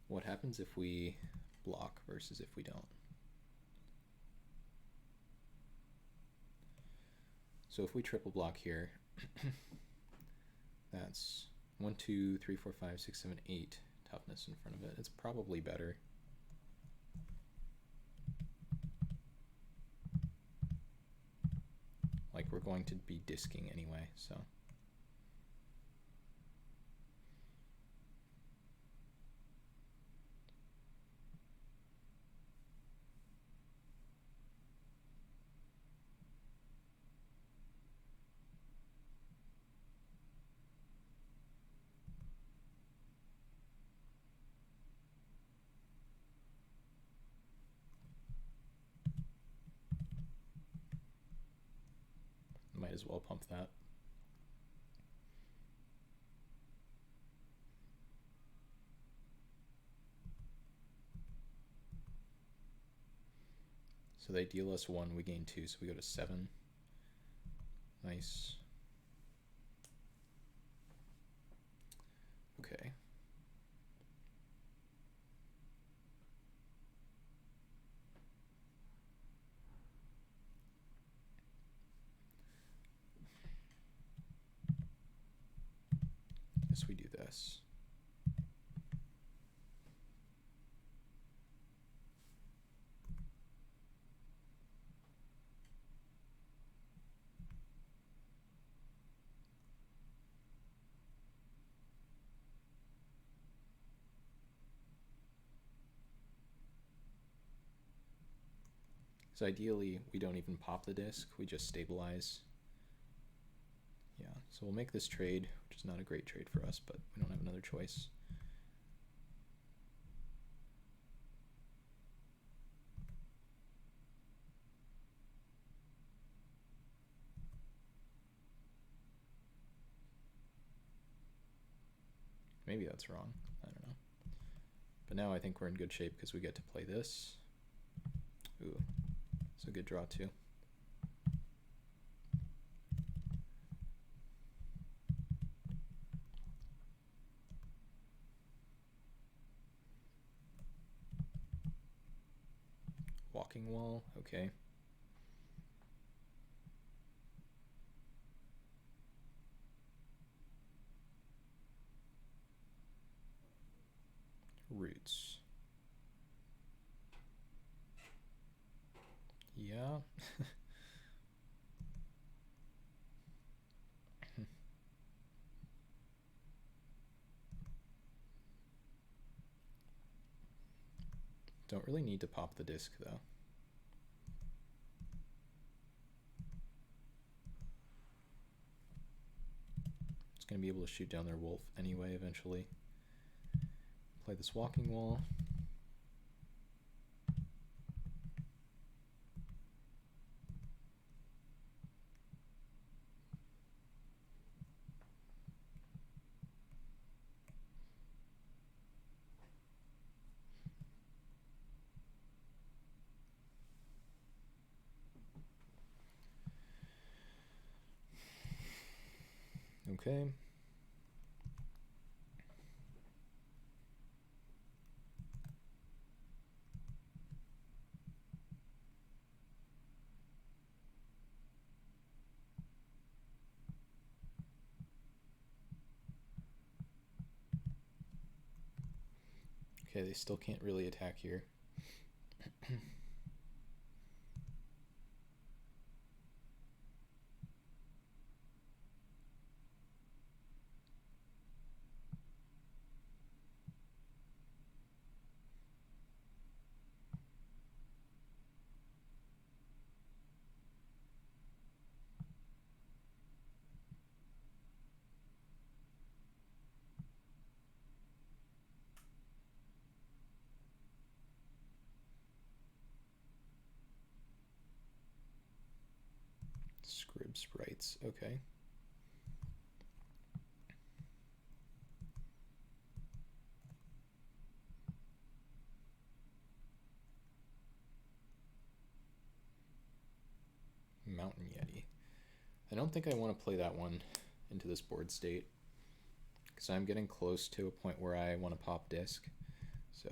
What happens if we block versus if we don't? So if we triple block here, that's 1, 2, 3, 4, 5, 6, 7, 8 toughness in front of it. It's probably better. Like, we're going to be disking anyway, so. Might as well pump that. So they deal us 1, we gain 2, so we go to 7. Nice. Okay. Guess we do this. So ideally, we don't even pop the disc, we just stabilize. Yeah, so we'll make this trade, which is not a great trade for us, but we don't have another choice. Maybe that's wrong, I don't know. But now I think we're in good shape because we get to play this. Ooh, it's a good draw too. Walking wall, okay. Roots. Yeah. Don't really need to pop the disc though. It's going to be able to shoot down their wolf anyway eventually. Play this walking wall. Okay. Okay, they still can't really attack here. Scrib sprites. Okay. Mountain Yeti. I don't think I want to play that one into this board state, because I'm getting close to a point where I want to pop disc. So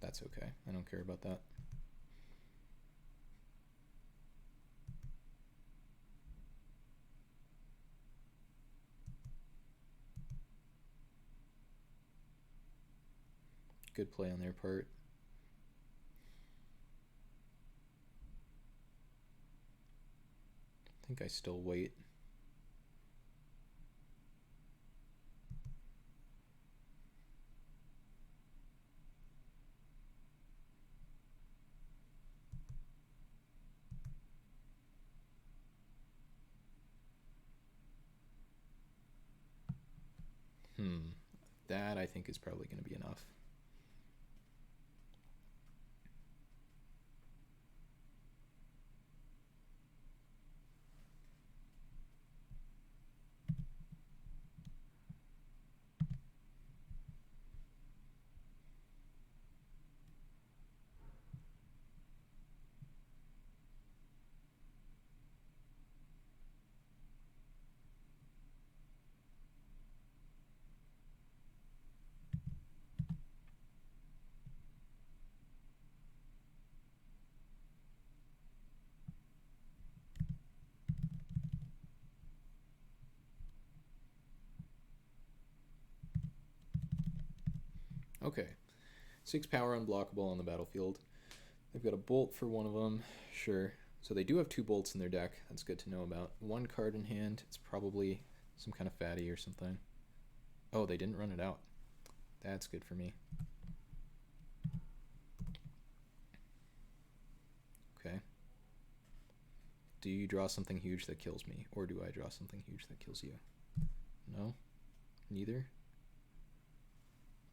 that's okay. I don't care about that. Good play on their part. I think I still wait. That I think is probably going to be enough. Okay, 6 power unblockable on the battlefield. They've got a bolt for one of them, sure. So they do have 2 bolts in their deck. That's good to know about. 1 card in hand. It's probably some kind of fatty or something. Oh, they didn't run it out. That's good for me. Okay. Do you draw something huge that kills me, or do I draw something huge that kills you? No? Neither?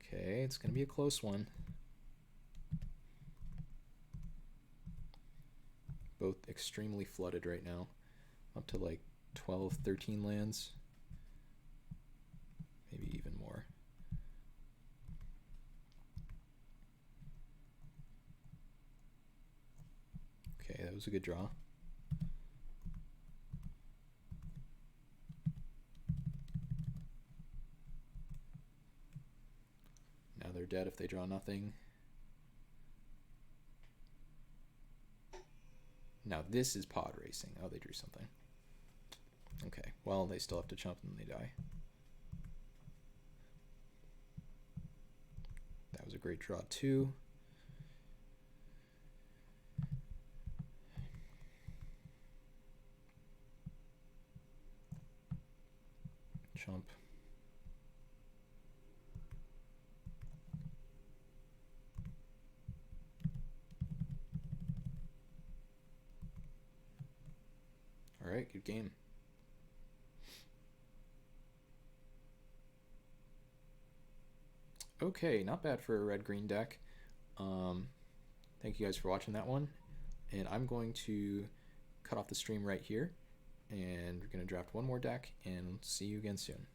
Okay, it's going to be a close one. Both extremely flooded right now. Up to like 12, 13 lands. Maybe even more. Okay, that was a good draw. Now they're dead if they draw nothing. Now this is pod racing. Oh, they drew something. Okay, well, they still have to chump and they die. That was a great draw too. Chump. All right, good game. Okay, not bad for a red-green deck. Thank you guys for watching that one. And I'm going to cut off the stream right here. And we're going to draft one more deck and see you again soon.